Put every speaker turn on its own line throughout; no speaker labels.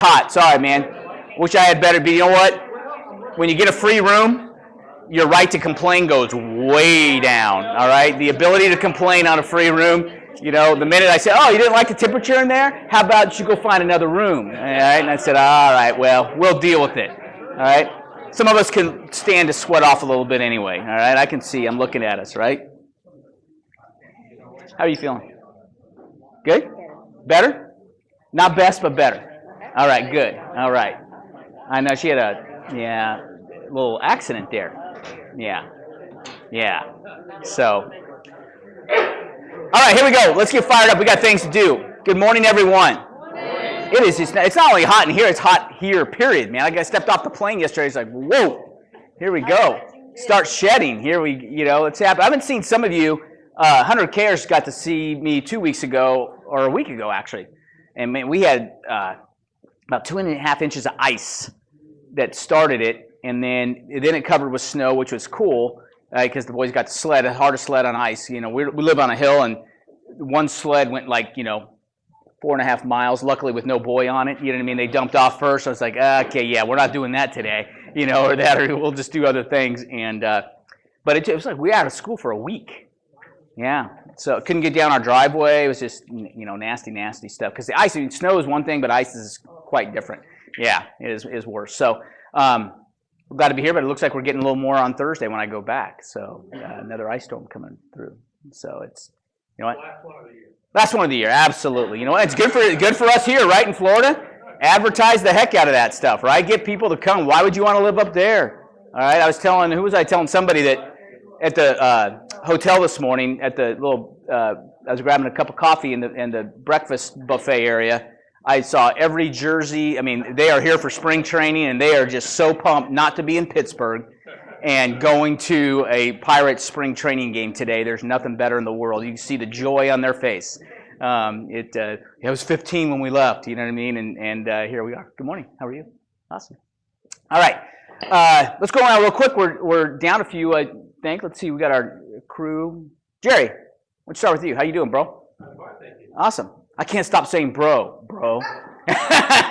Hot. Sorry, man. Wish I had better. But you know what? When you get a free room, your right to complain goes way down. All right. The ability to complain on a free room. You know, the minute I said, "Oh, you didn't like the temperature in there? How about you go find another room?" All right. And I said, "All right. Well, we'll deal with it." All right. Some of us can stand to sweat off a little bit anyway. All right. I can see. I'm looking at us. Right. How are you feeling? Good. Better? Not best, but better. All right, good. All right. I know she had a little accident there. Yeah. So, all right, here we go. Let's get fired up. We got things to do. Good morning, everyone. It is just, it's not only hot in here, it's hot here, period, man. I stepped off the plane yesterday. It's like, whoa, here we go. Start shedding. Here it's happening. I haven't seen some of you. 100Kers got to see me 2 weeks ago, or a week ago, actually. And man, we had about 2.5 inches of ice that started it, and then it covered with snow, which was cool because the boys got to sled, the hardest sled on ice. You know, we live on a hill, and one sled went 4.5 miles, luckily with no boy on it. You know what I mean? They dumped off first. I was like, okay, yeah, we're not doing that today, or we'll just do other things. And but it was like we were out of school for a week. Yeah, so couldn't get down our driveway. It was just, nasty stuff. Because the ice, snow is one thing, but ice is quite different. Yeah, it is worse. So we're glad to be here, but it looks like we're getting a little more on Thursday when I go back. So another ice storm coming through. So it's, what?
Last one of the year.
Last one of the year, absolutely. It's good for us here, right, in Florida. Advertise the heck out of that stuff, right? Get people to come. Why would you want to live up there? All right, who was I telling somebody that at the hotel this morning at the little, I was grabbing a cup of coffee in the breakfast buffet area. I saw every jersey. I mean, they are here for spring training, and they are just so pumped not to be in Pittsburgh and going to a Pirates spring training game today. There's nothing better in the world. You can see the joy on their face. It was 15 when we left, you know what I mean? And here we are. Good morning. How are you? Awesome. All right. Let's go around real quick. We're down a few, I think. Let's see. We got our crew. Jerry, let's start with you. How you doing, bro? Awesome. I can't stop saying bro.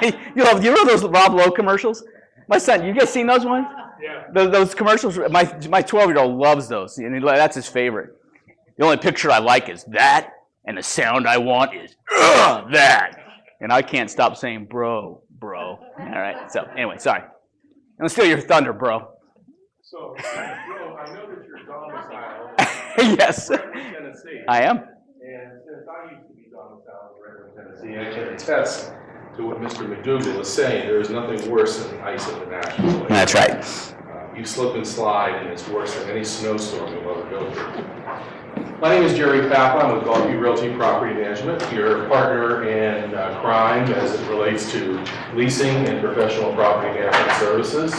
You know those Rob Lowe commercials? My son, you guys seen those ones?
Yeah.
Those commercials. My 12-year-old loves those. And that's his favorite. The only picture I like is that, and the sound I want is that. And I can't stop saying bro. All right. So anyway, sorry. I'm gonna steal your thunder, bro.
So, Joe, I know that you're domiciled.
Yes.
In Tennessee.
I am.
And since I used to be domiciled in Tennessee, I can attest to what Mr. McDougal is saying. There is nothing worse than ice at the National Lake.
That's right.
You slip and slide, and it's worse than any snowstorm you'll ever go through. My name is Jerry Pappa. I'm with Gulfview Realty Property Management, your partner in crime as it relates to leasing and professional property management services.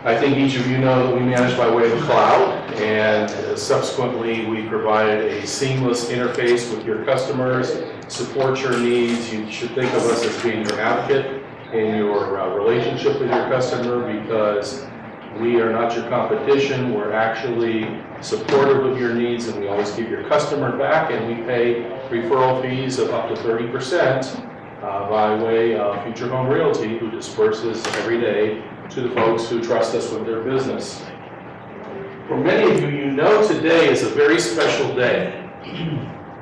I think each of you know that we manage by way of the cloud, and subsequently we provided a seamless interface with your customers, support your needs. You should think of us as being your advocate in your relationship with your customer, because we are not your competition. We're actually supportive of your needs, and we always keep your customer back, and we pay referral fees of up to 30% by way of Future Home Realty, who disperses every day to the folks who trust us with their business. For many of you, you know today is a very special day.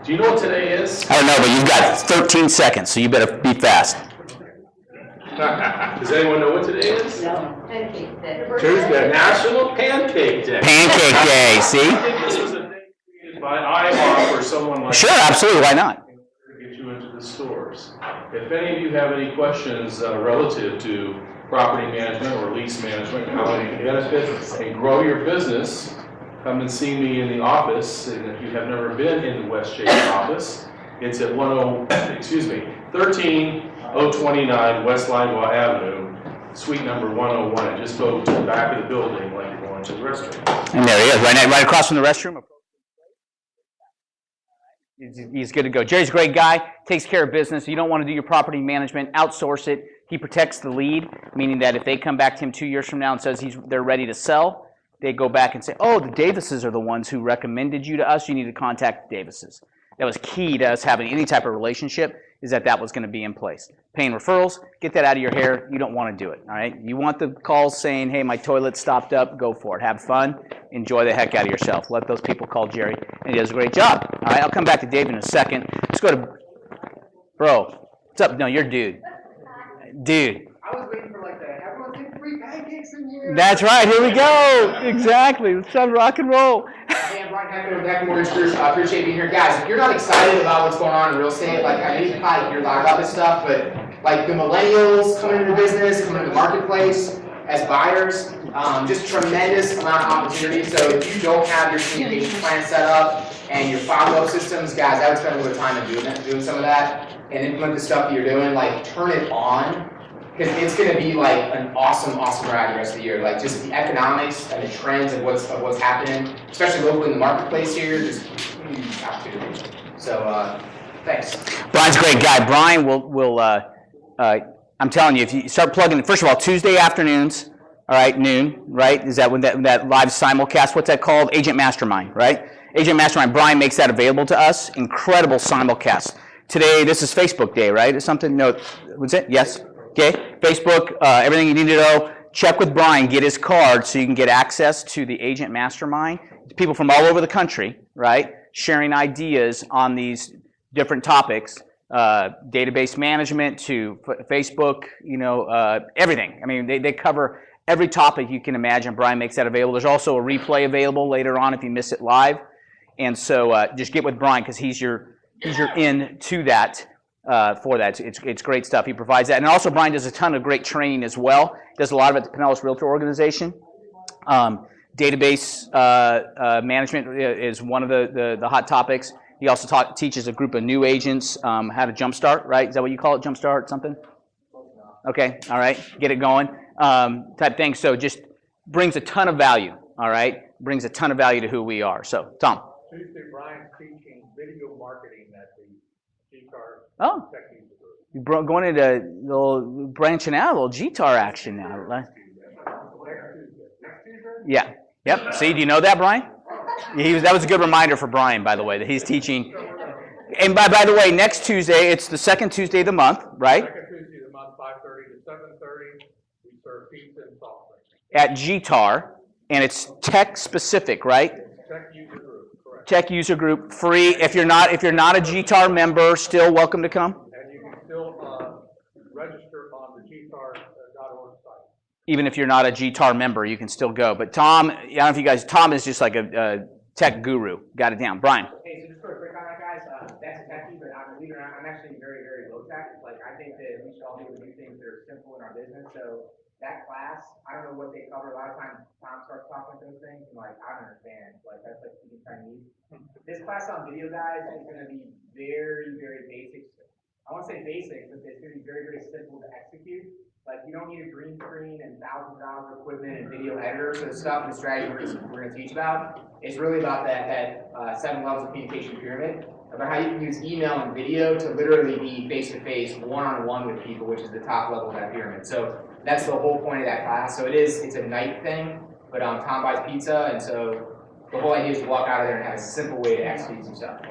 Do you know what today is?
I don't know, but you've got 13 seconds, so you better be fast.
Does anyone know what today is?
No. Pancake Day.
Tuesday, National Pancake Day.
Pancake Day, see?
I think this was a day created by IHOP or someone like
Sure,
that.
absolutely, why not?
To get you into the stores. If any of you have any questions relative to property management or lease management, how you can benefit and grow your business, come and see me in the office. And if you have never been in the West Chase office, it's at 13029 West Lidwell Avenue, suite number 101. And just go to the back of the building like you're going to the restroom.
And there he is, right across from the restroom. He's good to go. Jerry's a great guy, takes care of business. You don't want to do your property management, outsource it. He protects the lead, meaning that if they come back to him 2 years from now and says they're ready to sell, they go back and say, oh, the Davises are the ones who recommended you to us. You need to contact the Davises. That was key to us having any type of relationship, is that was going to be in place. Paying referrals, get that out of your hair. You don't want to do it, all right? You want the calls saying, hey, my toilet stopped up, go for it. Have fun. Enjoy the heck out of yourself. Let those people call Jerry, and he does a great job. All right, I'll come back to Dave in a second. Let's go to, bro, what's up? No, you're dude. Dude.
I was waiting for like the everyone take 3 pancakes in here.
That's right. Here we go. Exactly. Let's try rock and roll.
Hey, I'm Brian Hackman with Hackman Mortgage Group. I appreciate being here. Guys, if you're not excited about what's going on in real estate, like I know you probably hear a lot about this stuff, but like the millennials coming into business, coming into the marketplace as buyers, just tremendous amount of opportunity. So if you don't have your communication plan set up and your follow-up systems, guys, I would spend a little time doing some of that and implement the stuff that you're doing. Like turn it on. Because it's going to be like an awesome ride the rest of the year. Like just the economics and the trends of what's happening, especially locally in the marketplace here, just huge opportunity. So thanks.
Brian's a great guy. Brian will I'm telling you, if you start plugging, first of all, Tuesday afternoons, all right, noon, right? Is that when that live simulcast, what's that called? Agent Mastermind, right? Agent Mastermind, Brian makes that available to us. Incredible simulcast. Today, this is Facebook Day, right? Or something? No, what's it? Yes? Okay, Facebook, everything you need to know, check with Brian, get his card so you can get access to the Agent Mastermind. People from all over the country, right, sharing ideas on these different topics, database management to Facebook, everything. I mean, they cover every topic you can imagine. Brian makes that available. There's also a replay available later on if you miss it live. And so just get with Brian because he's your in to that. For that. It's great stuff. He provides that. And also Brian does a ton of great training as well. Does a lot of it at the Pinellas Realtor Organization. Database management is one of the hot topics. He also teaches a group of new agents how to jumpstart, right? Is that what you call it? Jumpstart something? Okay, all right. Get it going type thing. So just brings a ton of value, all right? Brings a ton of value to who we are. So, Tom.
Tuesday, Brian's teaching video marketing at the Kizer.
Oh, you're going into a little branching out, a little GTAR action now. Yeah. Yep. See, do you know that, Brian? That was a good reminder for Brian, by the way, that he's teaching. And by the way, next Tuesday, it's the second Tuesday of the month, right?
Second Tuesday of the month, 5:30 to 7:30. We serve pizza and soft drinks.
At GTAR, and it's tech specific, right?
Tech user group, correct.
Tech user group, free. If you're not a GTAR member, still welcome to come.
And you can still register on the gtar.org site.
Even if you're not a GTAR member, you can still go. But Tom, I don't know if you guys, Tom is just like a tech guru. Got it down. Brian.
Hey, so just for a quick comment, guys, that's a techie, but I'm actually very, very low tech. Like, I think that we should all be able to do things that are simple in our business. So that class, I don't know what they cover. A lot of times Tom starts talking those things, and like, I don't understand. Like, that's like speaking Chinese. This class on video, guys, is going to be very, very basic. I won't say basic, but it's going to be very, very simple to execute. Like, you don't need a green screen and thousands of dollars of equipment and video editor. So the stuff and the strategy we're going to teach about is really about that 7 levels of communication pyramid, about how you can use email and video to literally be face-to-face, one-on-one with people, which is the top level of that pyramid. So that's the whole point of that class. So it's a night thing, but Tom buys pizza, and so the whole idea is to walk out of there and have a simple way to execute some stuff.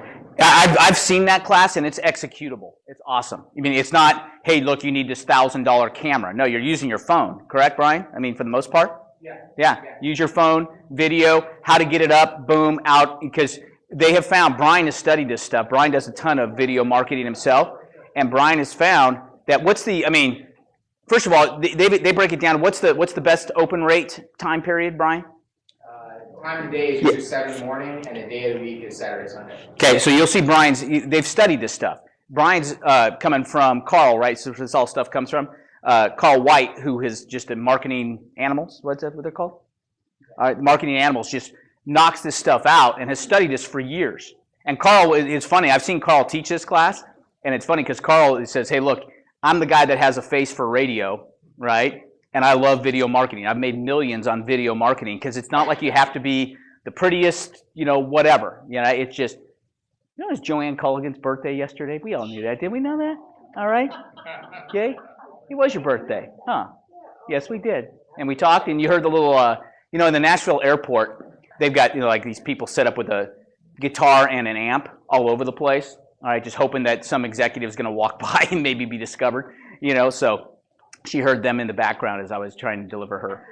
I've seen that class, and it's executable. It's awesome. I mean, it's not, hey, look, you need this $1,000 camera. No, you're using your phone, correct, Brian? I mean, for the most part? Yeah. Use your phone, video, how to get it up, boom, out, because they have found, Brian has studied this stuff. Brian does a ton of video marketing himself, and Brian has found that first of all, they break it down. What's the best open rate time period, Brian?
Time of the day is usually 7 in the morning, and the day of the week is Saturday, Sunday.
Okay, so you'll see they've studied this stuff. Brian's coming from Carl, right? So this all stuff comes from Carl White, who is just a marketing animals. What's that? What they're called? Marketing animals just knocks this stuff out and has studied this for years. And Carl, it's funny. I've seen Carl teach this class, and it's funny because Carl says, "Hey, look, I'm the guy that has a face for radio, right? And I love video marketing. I've made millions on video marketing because it's not like you have to be the prettiest, whatever. It's just, it was Joanne Culligan's birthday yesterday. We all knew that. Did we know that? All right. Okay. It was your birthday. Huh. Yes, we did. And we talked, and you heard the little, in the Nashville airport, they've got, like these people set up with a guitar and an amp all over the place. All right, just hoping that some executive is going to walk by and maybe be discovered, so she heard them in the background as I was trying to deliver her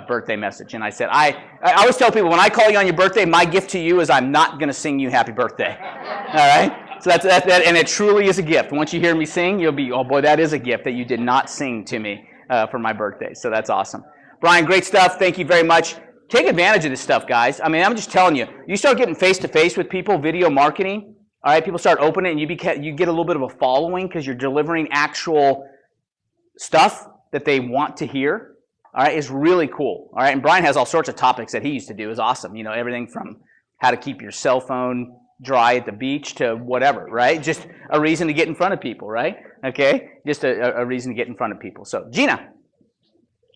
birthday message. And I said, I always tell people, when I call you on your birthday, my gift to you is I'm not going to sing you happy birthday. All right? So that's that, and it truly is a gift. Once you hear me sing, you'll be, oh boy, that is a gift that you did not sing to me for my birthday. So that's awesome. Brian, great stuff. Thank you very much. Take advantage of this stuff, guys. I mean, I'm just telling you, you start getting face-to-face with people, video marketing, all right, people start opening it, and you get a little bit of a following because you're delivering actual stuff that they want to hear. All right, it's really cool. All right, and Brian has all sorts of topics that he used to do. It's awesome. Everything from how to keep your cell phone dry at the beach to whatever, right? Just a reason to get in front of people, right? Okay, just a reason to get in front of people. So, Gina.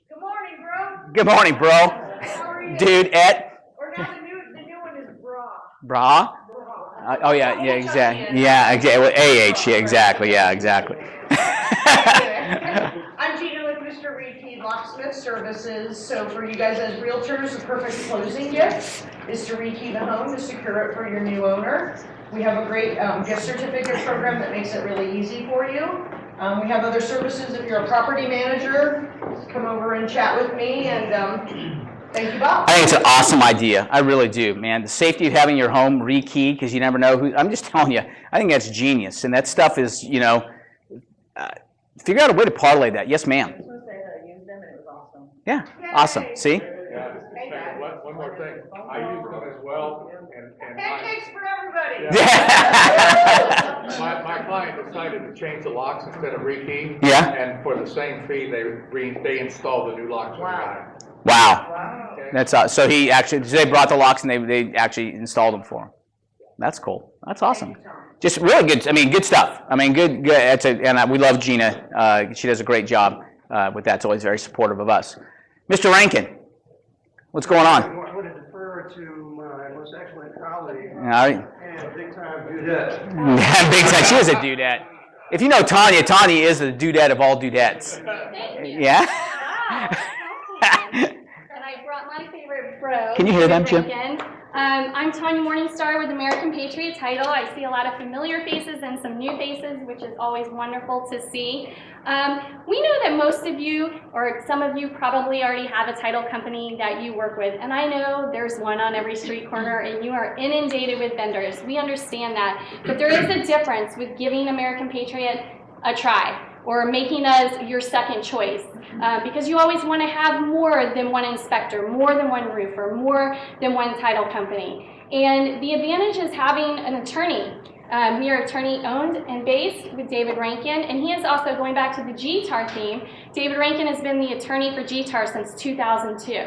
Good morning, bro.
Good morning, bro.
How are you?
Dude,
Or now the new one is bra.
Bra? Oh yeah, exactly. Yeah, exactly. Well, AH, yeah, exactly. Yeah, exactly.
I'm Gina with Mr. Realty Locksmith Services. So for you guys as realtors, the perfect closing gift is to rekey the home to secure it for your new owner. We have a great gift certificate program that makes it really easy for you. We have other services. If you're a property manager, come over and chat with me, and thank you, Bob.
I think it's an awesome idea. I really do, man. The safety of having your home rekeyed, because you never know who. I'm just telling you, I think that's genius. And that stuff is, figure out a way to parlay that. Yes, ma'am.
I was going to say that I used them, and it was awesome.
Yeah, awesome. See?
Yeah, hey, one more thing. I use them as well, and
Pancakes for everybody.
my client decided to change the locks instead of rekey.
Yeah.
And for the same fee, they installed the new locks for the guy.
Wow.
Okay?
That's so they brought the locks and they actually installed them for him. That's cool. That's awesome. Just really good. I mean, good stuff. I mean, good. We love Gina. She does a great job with that. It's always very supportive of us. Mr. Rankin, what's going on?
I want to defer to my most excellent colleague
All right.
and big-time dudette.
Yeah, big time. She is a dudette. If you know Tanya, Tanya is the dudette of all dudettes. Yeah?
And I brought my favorite bro.
Can you hear them, Jim?
I'm Tanya Morningstar with American Patriot Title. I see a lot of familiar faces and some new faces, which is always wonderful to see. We know that most of you, or some of you, probably already have a title company that you work with. And I know there's one on every street corner, and you are inundated with vendors. We understand that. But there is a difference with giving American Patriot a try, or making us your second choice, because you always want to have more than one inspector, more than one roofer, more than one title company. And the advantage is having an attorney. We are attorney owned and based with David Rankin, and he is also, going back to the GTAR theme, David Rankin has been the attorney for GTAR since 2002.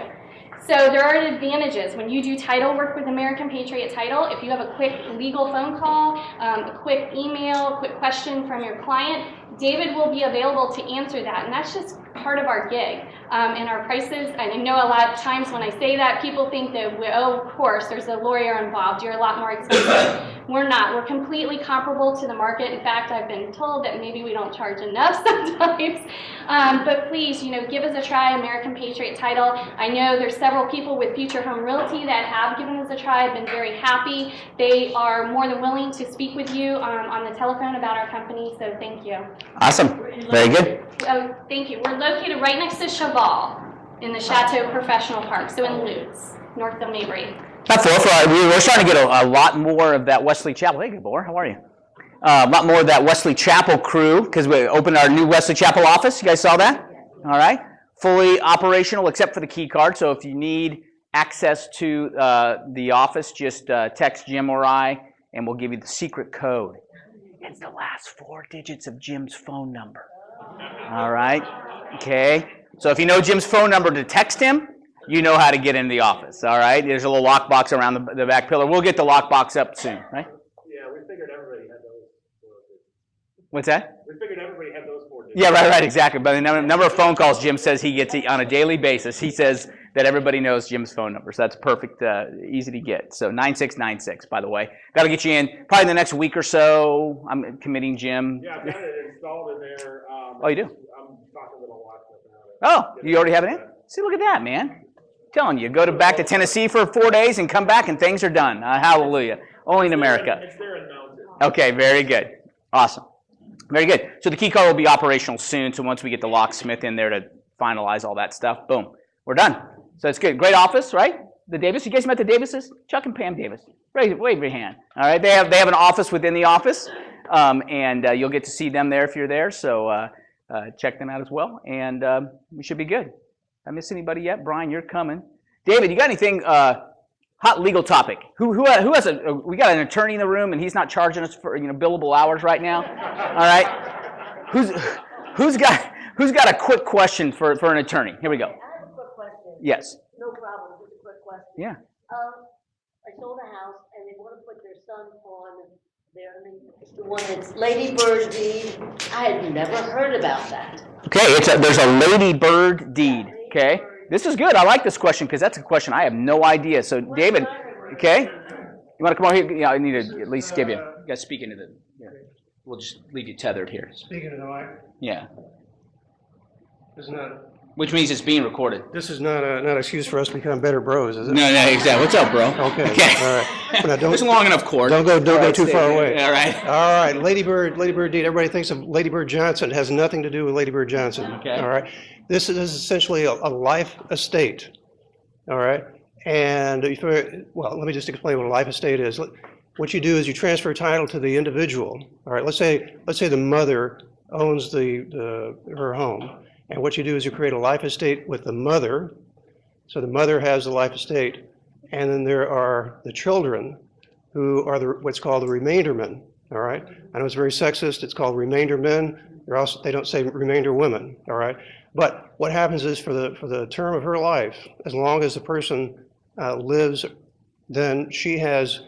So there are advantages when you do title work with American Patriot Title. If you have a quick legal phone call, a quick email, a quick question from your client, David will be available to answer that, and that's just part of our gig and our prices. And I know a lot of times when I say that, people think that, oh, of course, there's a lawyer involved, you're a lot more expensive. We're not. We're completely comparable to the market. In fact, I've been told that maybe we don't charge enough sometimes. But please, give us a try, American Patriot Title. I know there's several people with Future Home Realty that have given us a try. I've been very happy. They are more than willing to speak with you on the telephone about our company, so thank you.
Awesome. Very good.
Oh, thank you. We're located right next to Cheval in the Chateau Professional Park, so in Lutz, north of Mabry.
Not we're starting to get a lot more of that Wesley Chapel. Hey, good boy. How are you? A lot more of that Wesley Chapel crew, because we opened our new Wesley Chapel office. You guys saw that? All right. Fully operational except for the key card. So if you need access to the office, just text Jim or I, and we'll give you the secret code. It's the last 4 digits of Jim's phone number. All right? Okay? So if you know Jim's phone number to text him, you know how to get in the office. All right? There's a little lockbox around the back pillar. We'll get the lockbox up soon, right?
Yeah, we figured everybody had those 4 digits.
What's that?
We figured everybody had those 4 digits.
Yeah, right, exactly. But the number of phone calls Jim says he gets on a daily basis, he says that everybody knows Jim's phone number. So that's perfect, easy to get. So 9696, by the way. Got to get you in probably in the next week or so. I'm committing Jim.
Yeah, I've got it installed in there.
Oh, you do?
I'm talking with a lot about it.
Oh, you already have it in? See, look at that, man. I'm telling you, back to Tennessee for 4 days and come back and things are done. Hallelujah. Only in America.
It's there in Mountain.
Okay, very good. Awesome. Very good. So the key card will be operational soon. So once we get the locksmith in there to finalize all that stuff, boom, we're done. So it's good. Great office, right? The Davis. You guys met the Davises? Chuck and Pam Davis. Wave your hand. All right. They have an office within the office, and you'll get to see them there if you're there. So check them out as well, and we should be good. I miss anybody yet? Brian, you're coming. David, you got anything? Hot legal topic. Who has a? We got an attorney in the room, and he's not charging us for billable hours right now. All right. Who's got a quick question for an attorney? Here we go.
I have a quick question.
Yes.
No problem, just a quick question.
Yeah.
I sold a house and they want to put their son on there, it's the one that's Lady Bird deed. I had never heard about that.
Okay, there's a Lady Bird deed. Okay. This is good. I like this question because that's a question I have no idea. So, David, okay, you want to come on here? Yeah, I need to at least give you. You guys speak into the. Yeah. We'll just leave you tethered here.
Speaking of the mic,
Yeah.
this is not
Which means it's being recorded.
an excuse for us to become better bros, is it?
No, exactly. What's up, bro?
Okay.
Okay.
All right. Well, now
It's a long enough cord.
Don't go
All right,
too
stay
far
here.
away.
All right.
All right. Lady Bird deed. Everybody thinks of Lady Bird Johnson. It has nothing to do with Lady Bird Johnson.
Okay.
All right. This is essentially a life estate. All right. And let me just explain what a life estate is. What you do is you transfer title to the individual. All right. Let's say the mother owns her home, and what you do is you create a life estate with the mother. So the mother has the life estate, and then there are the children, who are what's called the remainder men. All right. I know it's very sexist. It's called remainder men. They don't say remainder women. All right. But what happens is for the term of her life, as long as the person lives, then she has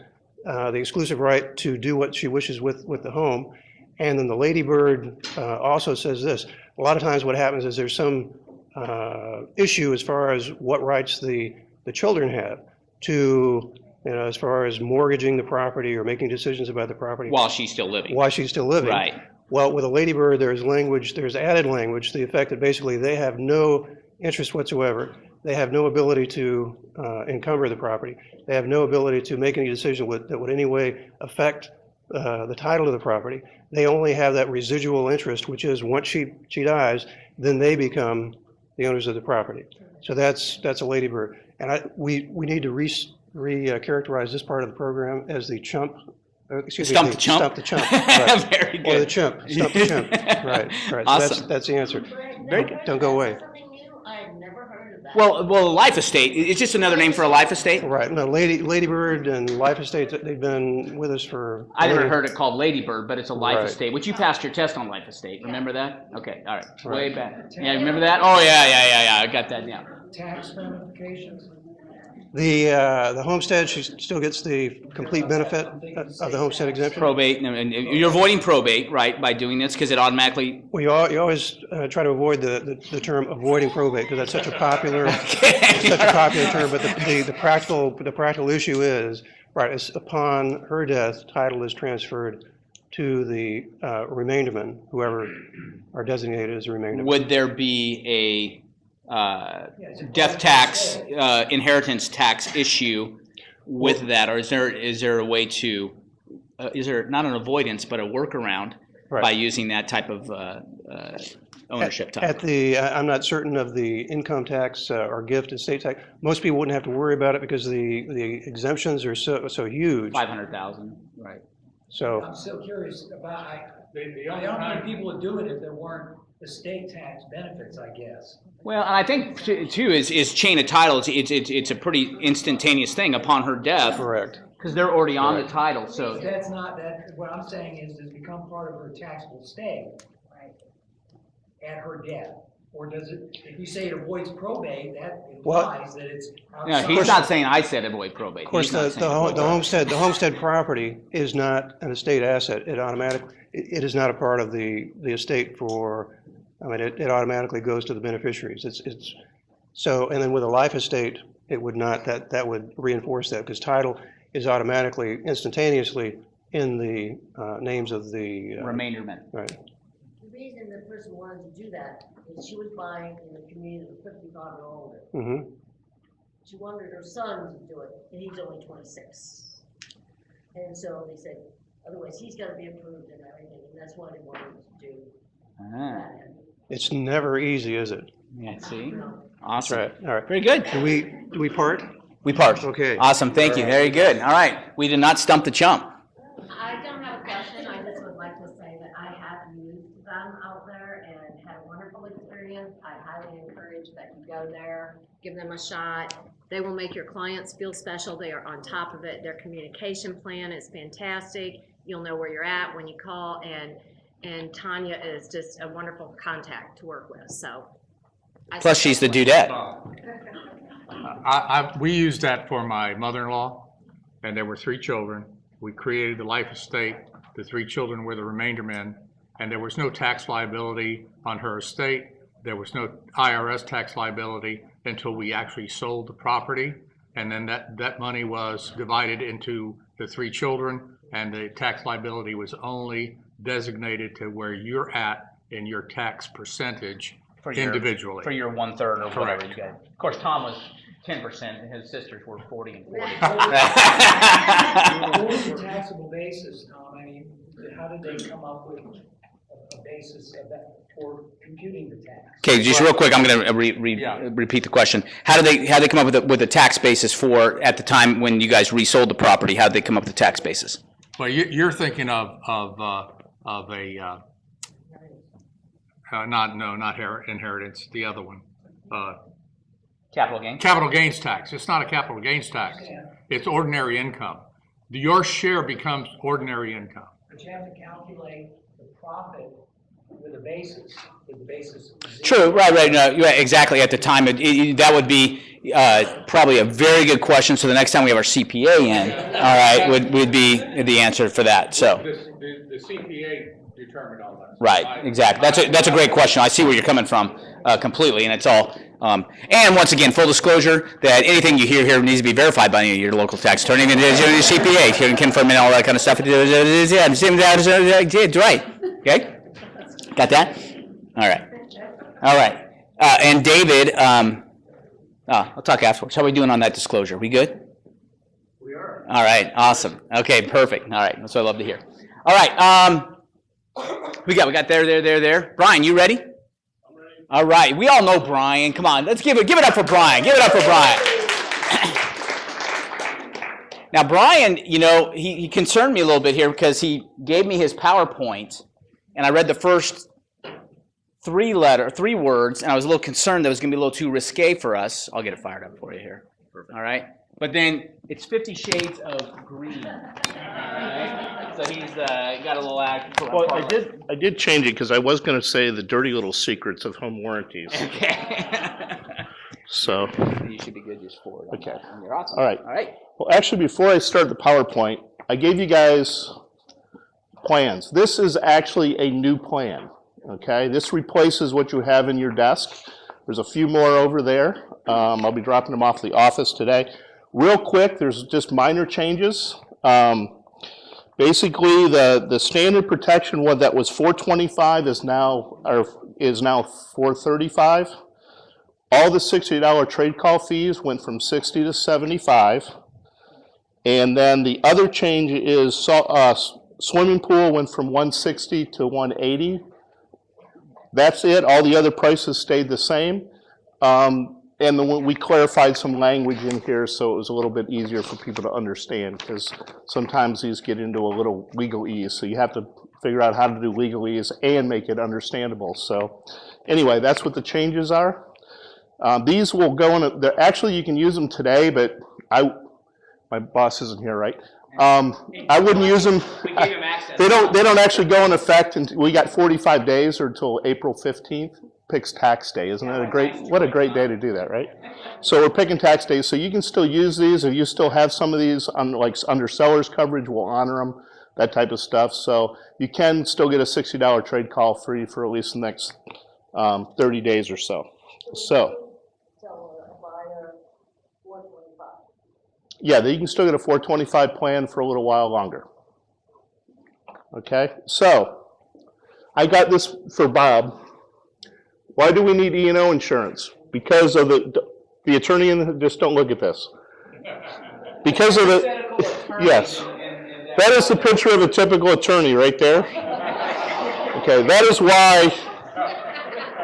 the exclusive right to do what she wishes with the home. And then the Lady Bird also says this. A lot of times what happens is there's some issue as far as what rights the children have to, as far as mortgaging the property or making decisions about the property.
While she's still living.
While she's still living.
Right.
Well, with a Lady Bird, there's added language to the effect that basically they have no interest whatsoever. They have no ability to encumber the property. They have no ability to make any decision that would in any way affect the title of the property. They only have that residual interest, which is once she dies, then they become the owners of the property. So that's a Lady Bird. And we need to re-characterize this part of the program as the chump.
Stump the chump?
Stump the chump. Right.
Very good.
Or the chimp. Stump the chimp. Right.
Awesome.
So that's the answer.
Very good.
Don't go away.
Something new, I had never heard of that.
Well, life estate. It's just another name for a life estate.
Right. No, Lady Bird and Life Estate, they've been with us for.
I never heard it called Lady Bird, but it's a life
Right.
estate, which you passed your test on life estate. Remember that? Okay, all right. Way
Right.
back. Yeah, remember that? Oh, yeah. I got that now.
Tax ramifications?
The homestead, she still gets the complete benefit of the homestead exemption.
Probate, and you're avoiding probate, right, by doing this, because it automatically.
Well, you always try to avoid the term avoiding probate because that's such a popular term. But the practical issue is it's upon her death, title is transferred to the remaindermen, whoever are designated as a remainderman.
Would there be a death tax, inheritance tax issue with that, or is there a way to, is there not an avoidance but a workaround by using that type of ownership type?
I'm not certain of the income tax or gift estate tax. Most people wouldn't have to worry about it because the exemptions are so huge.
500,000, right?
So
I'm so curious about,
The
I
only
don't
time-
think people would do it if there weren't estate tax benefits, I guess.
Well, and I think too is chain of title. It's a pretty instantaneous thing upon her death.
correct.
Because they're already on the title, so.
That's not, what I'm saying is, does it become part of her taxable estate at her death? Or does it, if you say it avoids probate, that implies that it's
No,
outside.
he's not saying I said avoid probate.
Of course, the homestead property is not an estate asset. It is not a part of the estate for. I mean, it automatically goes to the beneficiaries. It's so, and then with a life estate, it would not. That would reinforce that because title is automatically, instantaneously in the names of the
remainder men.
Right.
The reason the person wanted to do that is she was buying in a community of 55 and older.
Mm-hmm.
She wanted her son to do it, and he's only 26. And so they said, otherwise he's gotta be approved and everything, and that's why they wanted to do
Ah,
that.
It's never easy, is it?
yeah, see?
That's
Awesome.
right, all right.
Very good.
Do we part?
We part.
Okay.
Awesome, thank you. Very good. All right. We did not stump the chump.
I don't have a question, I just would like to say that I have used them out there and had a wonderful experience. I highly encourage that you go there, give them a shot. They will make your clients feel special, they are on top of it. Their communication plan is fantastic. You'll know where you're at when you call, and Tanya is just a wonderful contact to work with, so.
Plus, she's the dudette.
We used that for my mother-in-law, and there were 3 children. We created the life estate. The 3 children were the remainder men, and there was no tax liability on her estate. There was no IRS tax liability until we actually sold the property, and then that money was divided into the 3 children, and the tax liability was only designated to where you're at in your tax percentage individually.
For your 1/3 or whatever
Correct.
you got. Of course, Tom was 10% and his sisters were 40 and 40.
What was the taxable basis, Tom? I mean, how did they come up with a basis of that for computing the tax?
Okay, just real quick, I'm going to repeat the question. How did they come up with a tax basis for, at the time when you guys resold the property, how did they come up with the tax basis?
Well, you're thinking of a, not inheritance, the other one.
Capital gain?
Capital gains tax. It's not a capital gains tax. It's ordinary income. Your share becomes ordinary income.
But you have to calculate the profit with a basis, with the basis.
True, right, no, exactly. At the time, that would be probably a very good question. So the next time we have our CPA in, all right, would be the answer for that. So.
The CPA determined all that.
Right, exactly. That's a great question. I see where you're coming from completely, and it's all. And once again, full disclosure that anything you hear here needs to be verified by your local tax attorney, and your CPA, can confirm and all that kind of stuff. Yeah, right. Okay, got that? All right. And David, I'll talk afterwards. How are we doing on that disclosure? We good?
We are.
All right, awesome. Okay, perfect. All right, that's what I love to hear. All right, we got there. Brian, you ready? I'm ready. All right, we all know Brian. Come on, let's give it up for Brian. Give it up for Brian. Now, Brian, he concerned me a little bit here because he gave me his PowerPoint, and I read the first 3 words, and I was a little concerned that it was going to be a little too risque for us. I'll get it fired up for you here. Perfect. All right. But then it's 50 Shades of Green. All right? So he's got a little act.
Well, I did change it because I was going to say the dirty little secrets of home warranties.
Okay.
So.
You should be good just for it.
Okay.
You're awesome.
All right.
All right.
Well, actually, before I start the PowerPoint, I gave you guys plans. This is actually a new plan. Okay. This replaces what you have in your desk. There's a few more over there. I'll be dropping them off the office today. Real quick, there's just minor changes. Basically, the standard protection one that was $425 is now $435. All the $60 trade call fees went from $60 to $75. And then the other change is swimming pool went from $160 to $180. That's it. All the other prices stayed the same. And then we clarified some language in here so it was a little bit easier for people to understand, because sometimes these get into a little legalese. So you have to figure out how to do legalese and make it understandable. So anyway, that's what the changes are. These will go in, actually you can use them today, but my boss isn't here, right? I wouldn't use them.
We gave him access.
They don't actually go in effect until, we got 45 days or until April 15th. Picks tax day. Isn't that what a great day to do that, right? So we're picking tax days, so you can still use these. If you still have some of these under seller's coverage, we'll honor them, that type of stuff. So you can still get a $60 trade call free for at least the next 30 days or so. So yeah, you can still get a $425 plan for a little while longer. Okay, so I got this for Bob. Why do we need E&O insurance? Because of the attorney, just don't look at this. Because of the, yes. That is the picture of a typical attorney right there. Okay, that is why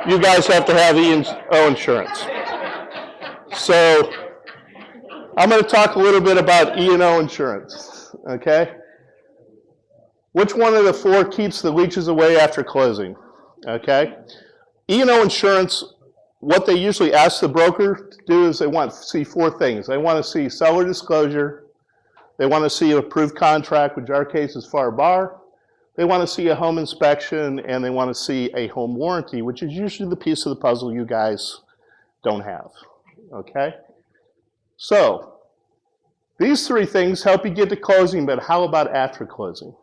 you guys have to have E&O insurance. So I'm going to talk a little bit about E&O insurance, okay? Which one of the four keeps the leeches away after closing, okay? E&O insurance, what they usually ask the broker to do is they want to see four things. They want to see seller disclosure. They want to see an approved contract, which in our case is FAR bar. They want to see a home inspection, and they want to see a home warranty, which is usually the piece of the puzzle you guys don't have, okay? So these three things help you get to closing, but how about after closing?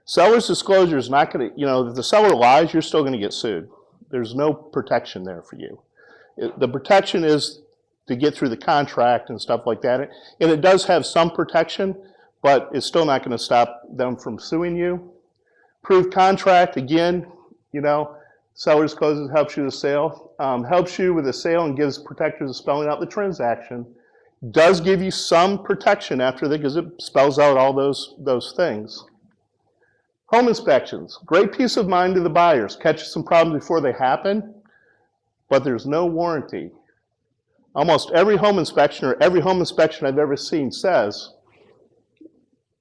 Seller's disclosure is not going to, if the seller lies, you're still going to get sued. There's no protection there for you. The protection is to get through the contract and stuff like that. And it does have some protection, but it's still not going to stop them from suing you. Approved contract, again, seller's closes helps you with the sale, helps you with the sale and gives protectors of spelling out the transaction. Does give you some protection after that because it spells out all those things. Home inspections, great peace of mind to the buyers. Catches some problems before they happen, but there's no warranty. Almost every home inspection or every home inspection I've ever seen says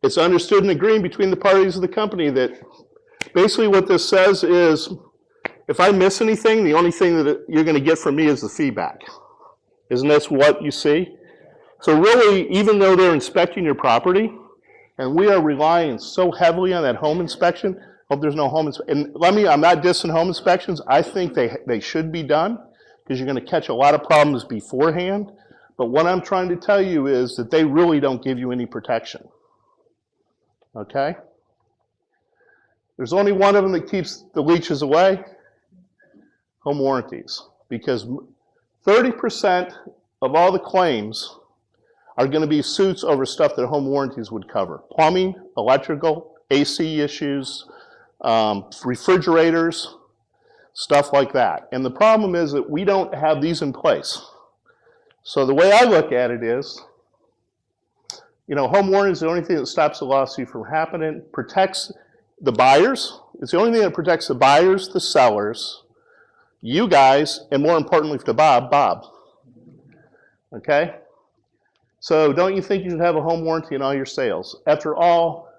it's understood and agreed between the parties of the company that basically what this says is if I miss anything, the only thing that you're going to get from me is the feedback. Isn't that what you see? So really, even though they're inspecting your property, and we are relying so heavily on that home inspection, hope there's no home inspection. And I'm not dissing home inspections. I think they should be done because you're going to catch a lot of problems beforehand. But what I'm trying to tell you is that they really don't give you any protection. Okay? There's only one of them that keeps the leeches away, home warranties. Because 30% of all the claims are going to be suits over stuff that home warranties would cover. Plumbing, electrical, AC issues, refrigerators, stuff like that. And the problem is that we don't have these in place. So the way I look at it is, home warranty is the only thing that stops a lawsuit from happening, protects the buyers. It's the only thing that protects the buyers, the sellers, you guys, and more importantly to Bob. Okay? So don't you think you should have a home warranty in all your sales? After all,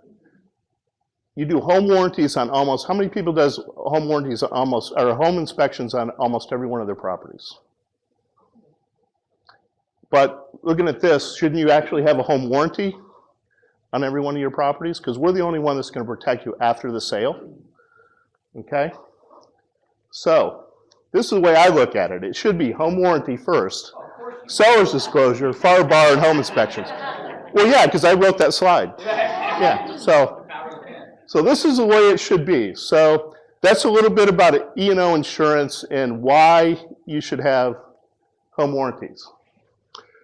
you do home warranties on almost, how many people does home warranties on almost, or home inspections on almost every one of their properties? But looking at this, shouldn't you actually have a home warranty on every one of your properties? Because we're the only one that's going to protect you after the sale. Okay? So, this is the way I look at it. It should be home warranty first. Seller's disclosure, FAR bar, and home inspections. Well, yeah, because I wrote that slide. Yeah, so this is the way it should be. So that's a little bit about E&O insurance and why you should have home warranties.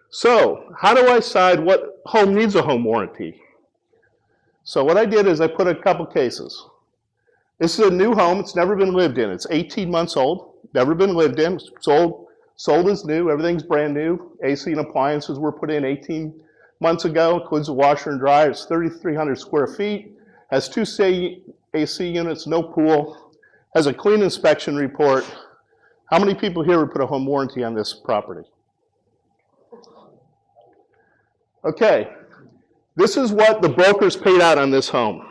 So how do I decide what home needs a home warranty? So what I did is I put a couple cases. This is a new home. It's never been lived in. It's 18 months old, never been lived in, sold as new, everything's brand new. AC and appliances were put in 18 months ago, includes a washer and dryer. It's 3,300 square feet, has 2 AC units, no pool, has a clean inspection report. How many people here would put a home warranty on this property? Okay, this is what the brokers paid out on this home.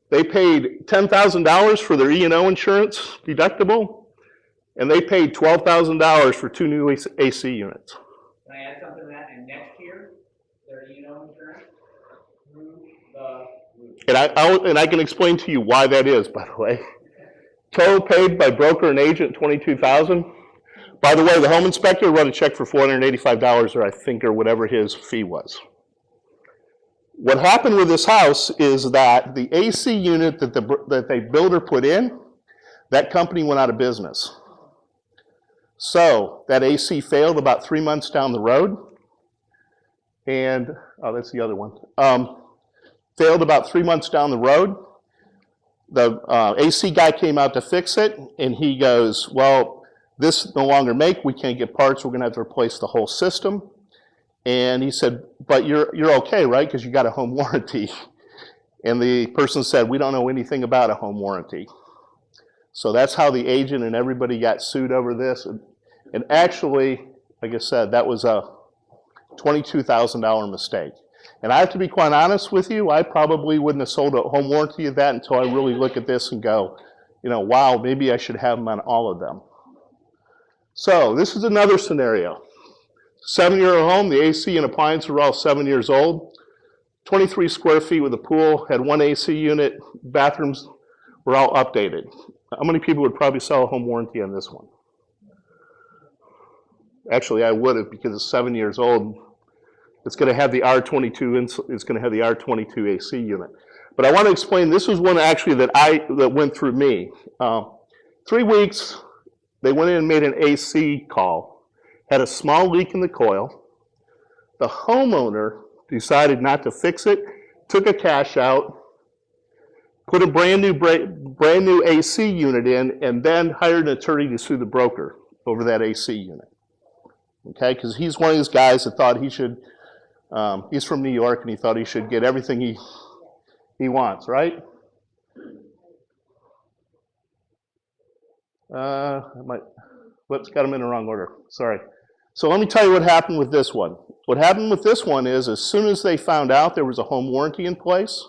They paid $10,000 for their E&O insurance deductible, and they paid $12,000 for 2 new AC units.
Can I add something to that? And next year, their insurance through the roof.
And I can explain to you why that is, by the way. Total paid by broker and agent, $22,000. By the way, the home inspector wrote a check for $485, or I think, or whatever his fee was. What happened with this house is that the AC unit that the builder put in, that company went out of business. So that AC failed about 3 months down the road, and that's the other one. Failed about 3 months down the road. The AC guy came out to fix it, and he goes, well, this no longer we can't get parts, we're going to have to replace the whole system. And he said, but you're okay, right? Because you got a home warranty. And the person said, we don't know anything about a home warranty. So that's how the agent and everybody got sued over this. And actually, like I said, that was a $22,000 mistake. And I have to be quite honest with you, I probably wouldn't have sold a home warranty of that until I really look at this and go, wow, maybe I should have them on all of them. So this is another scenario. 7-year-old home, the AC and appliances were all 7 years old. 23 square feet with a pool, had one AC unit, bathrooms were all updated. How many people would probably sell a home warranty on this one? Actually, I would have, because it's 7 years old. It's going to have the R22, it's going to have the R22 AC unit. But I want to explain, this was one actually that went through me. 3 weeks, they went in and made an AC call, had a small leak in the coil. The homeowner decided not to fix it, took a cash out, put a brand new AC unit in, and then hired an attorney to sue the broker over that AC unit. Okay, because he's one of these guys that thought he should, he's from New York, and he thought he should get everything he wants, right? Whoops, got him in the wrong order, sorry. So let me tell you what happened with this one. What happened with this one is, as soon as they found out there was a home warranty in place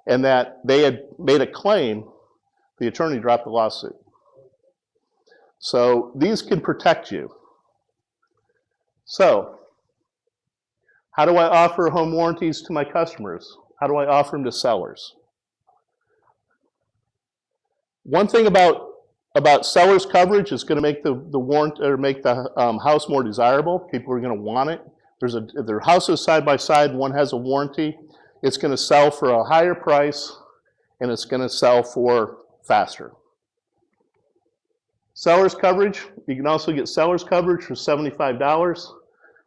and that they had made a claim, the attorney dropped the lawsuit. So these can protect you. So how do I offer home warranties to my customers? How do I offer them to sellers? One thing about seller's coverage is going to make the warrant or make the house more desirable. People are going to want it. If their houses side by side, one has a warranty, it's going to sell for a higher price and it's going to sell for faster. Seller's coverage, you can also get seller's coverage for $75.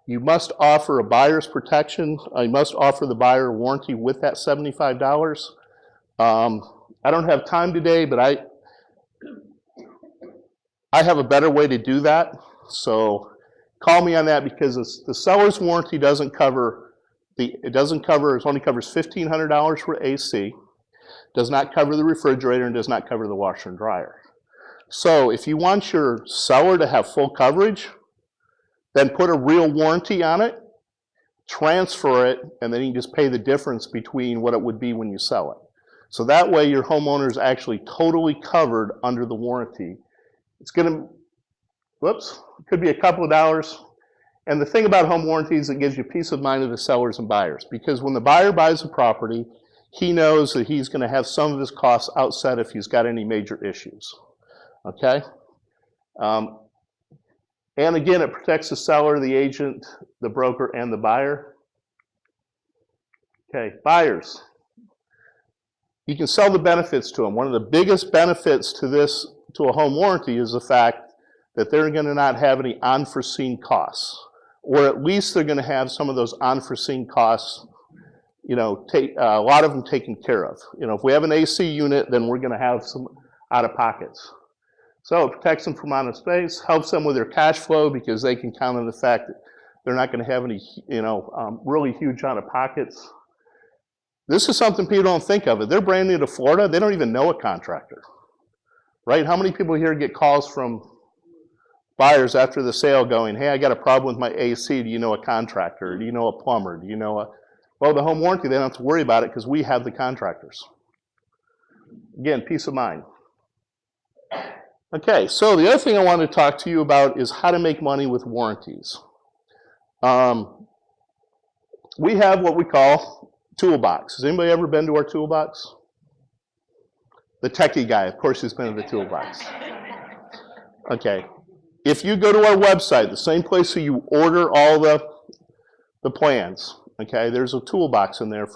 You must offer a buyer's protection. You must offer the buyer a warranty with that $75. I don't have time today, but I have a better way to do that. So call me on that, because the seller's warranty doesn't cover it only covers $1,500 for AC, does not cover the refrigerator, and does not cover the washer and dryer. So if you want your seller to have full coverage, then put a real warranty on it, transfer it, and then you can just pay the difference between what it would be when you sell it. So that way your homeowner is actually totally covered under the warranty. It's going to, whoops, it could be a couple of dollars. And the thing about home warranties, it gives you peace of mind to the sellers and buyers, because when the buyer buys a property, he knows that he's going to have some of his costs outset if he's got any major issues. Okay? And again, it protects the seller, the agent, the broker, and the buyer. Okay, buyers. You can sell the benefits to them. One of the biggest benefits to a home warranty is the fact that they're going to not have any unforeseen costs, or at least they're going to have some of those unforeseen costs, a lot of them taken care of. If we have an AC unit, then we're going to have some out-of-pockets. So it protects them from out of space, helps them with their cash flow, because they can count on the fact that they're not going to have any, really huge out-of-pockets. This is something people don't think of. If they're brand new to Florida, they don't even know a contractor, right? How many people here get calls from buyers after the sale going, hey, I got a problem with my AC. Do you know a contractor? Do you know a plumber? Do you know well, the home warranty, they don't have to worry about it because we have the contractors. Again, peace of mind. Okay, so the other thing I wanted to talk to you about is how to make money with warranties. We have what we call toolbox. Has anybody ever been to our toolbox? The techie guy, of course, has been to the toolbox. Okay. If you go to our website, the same place that you order all the plans, okay, there's a toolbox in there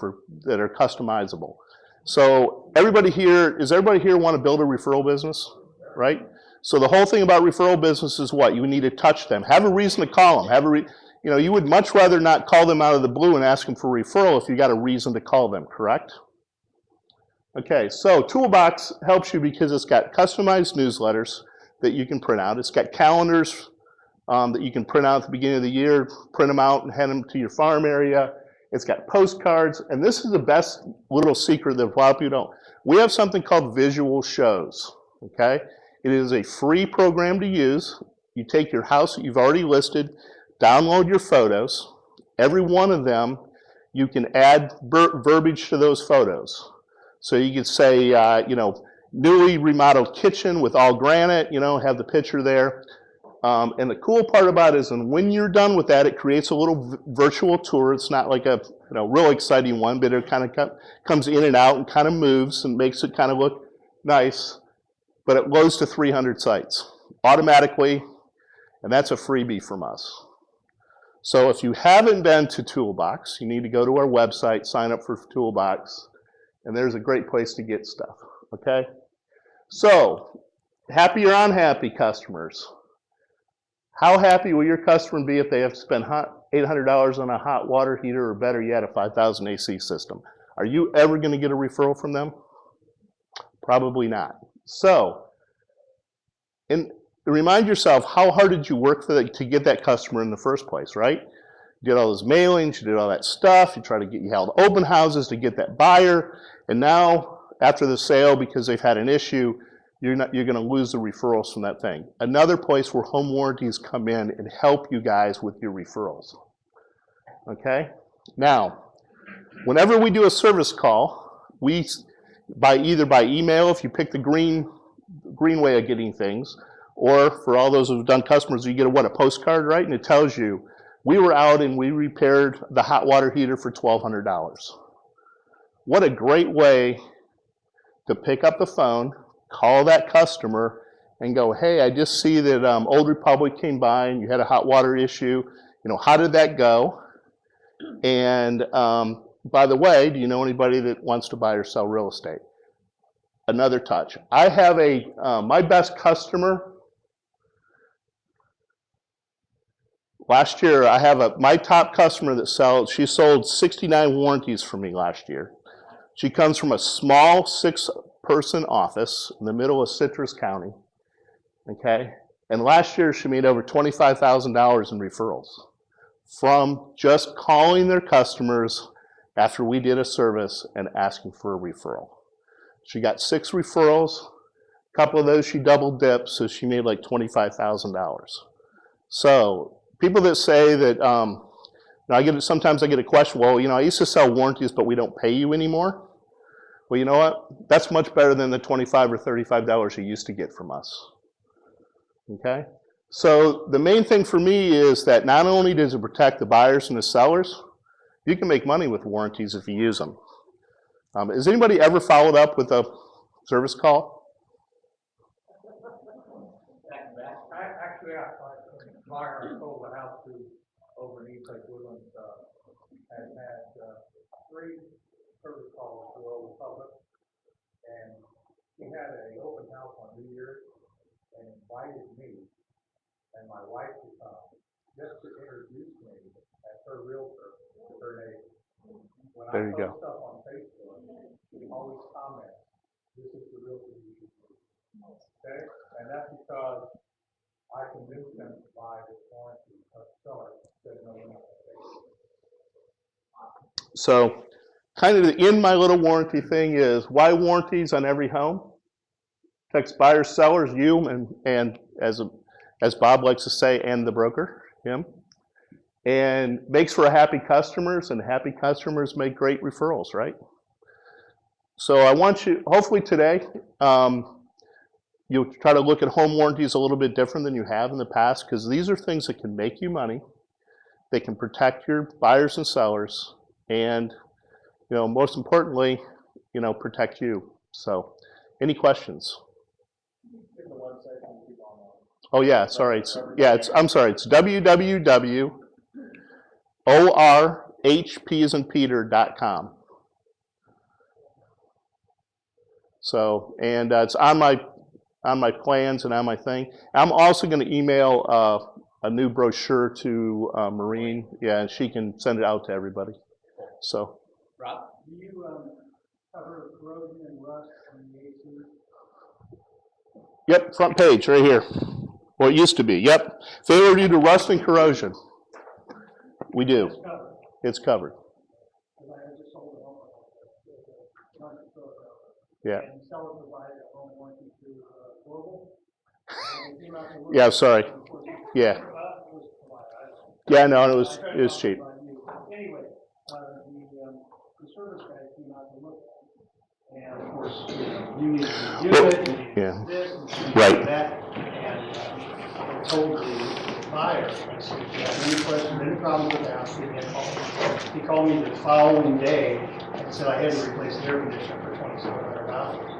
that are customizable. So does everybody here want to build a referral business, right? So the whole thing about referral business is what? You need to touch them. Have a reason to call them. You would much rather not call them out of the blue and ask them for a referral if you got a reason to call them, correct? Okay, so Toolbox helps you because it's got customized newsletters that you can print out. It's got calendars that you can print out at the beginning of the year, print them out and hand them to your farm area. It's got postcards, and this is the best little secret that a lot of people don't. We have something called visual shows, okay? It is a free program to use. You take your house that you've already listed, download your photos. Every one of them, you can add verbiage to those photos. So you could say, you know, newly remodeled kitchen with all granite, you know, have the picture there. And the cool part about it is, and when you're done with that, it creates a little virtual tour. It's not like a real exciting one, but it kind of comes in and out and kind of moves and makes it kind of look nice. But it loads to 300 sites automatically, and that's a freebie from us. So if you haven't been to Toolbox, you need to go to our website, sign up for Toolbox, and there's a great place to get stuff, okay? So, happy or unhappy customers? How happy will your customer be if they have to spend $800 on a hot water heater, or better yet, a 5,000 AC system? Are you ever going to get a referral from them? Probably not. So, and remind yourself, how hard did you work to get that customer in the first place, right? You did all those mailings, you did all that stuff, you held open houses to get that buyer, and now, after the sale, because they've had an issue, you're going to lose the referrals from that thing. Another place where home warranties come in and help you guys with your referrals. Okay? Now, whenever we do a service call, either by email, if you pick the green way of getting things, or for all those who've done customers, you get a postcard, right? And it tells you, we were out and we repaired the hot water heater for $1,200. What a great way to pick up the phone, call that customer, and go, hey, I just see that Old Republic came by and you had a hot water issue. You know, how did that go? And by the way, do you know anybody that wants to buy or sell real estate? Another touch. I have my best customer. Last year, I have my top customer that she sold 69 warranties for me last year. She comes from a small 6-person office in the middle of Citrus County, okay? And last year, she made over $25,000 in referrals from just calling their customers after we did a service and asking for a referral. She got 6 referrals. A couple of those she double dipped, so she made like $25,000. So people that say that, sometimes I get a question, well, I used to sell warranties, but we don't pay you anymore. Well, you know what? That's much better than the $25 or $35 you used to get from us. Okay? So the main thing for me is that not only does it protect the buyers and the sellers, you can make money with warranties if you use them. Has anybody ever followed up with a service call?
Actually, I buyer sold the house to over in East Lake Woodlands, and had 3 service calls to Old Republic, and he had an open house on New Year's and invited me and my wife to come just to introduce me as her realtor to her neighbor. When I post stuff on Facebook, she always comments, "This is the realtor you should use." Okay? And that's because I convinced them to buy this warranty of seller said no one else.
So kind of in my little warranty thing is, why warranties on every home? Protects buyers, sellers, you, and as Bob likes to say, and the broker, him. And makes for happy customers, and happy customers make great referrals, right? So I want you, hopefully today, you'll try to look at home warranties a little bit different than you have in the past, because these are things that can make you money. They can protect your buyers and sellers, and most importantly, protect you. So, any questions? Oh yeah, sorry. It's www.orhpasandpeter.com. So, and it's on my plans and on my thing. I'm also going to email a new brochure to Maureen. Yeah, and she can send it out to everybody. So.
Rob, do you cover corrosion and rust on the AC?
Yep, front page right here. Well, it used to be, yep. Failure due to rust and corrosion. We do. It's covered. Yeah. Yeah, sorry. Yeah. Yeah, no, it was cheap.
Anyway, the service guy came out to look at it. And of course, you need to do it, you need to do this, and you need to do that. And I told the buyer, I said, if you have any questions, any problems with the house, give me a call. He called me the following day and said I had to replace the air conditioner for $2,700.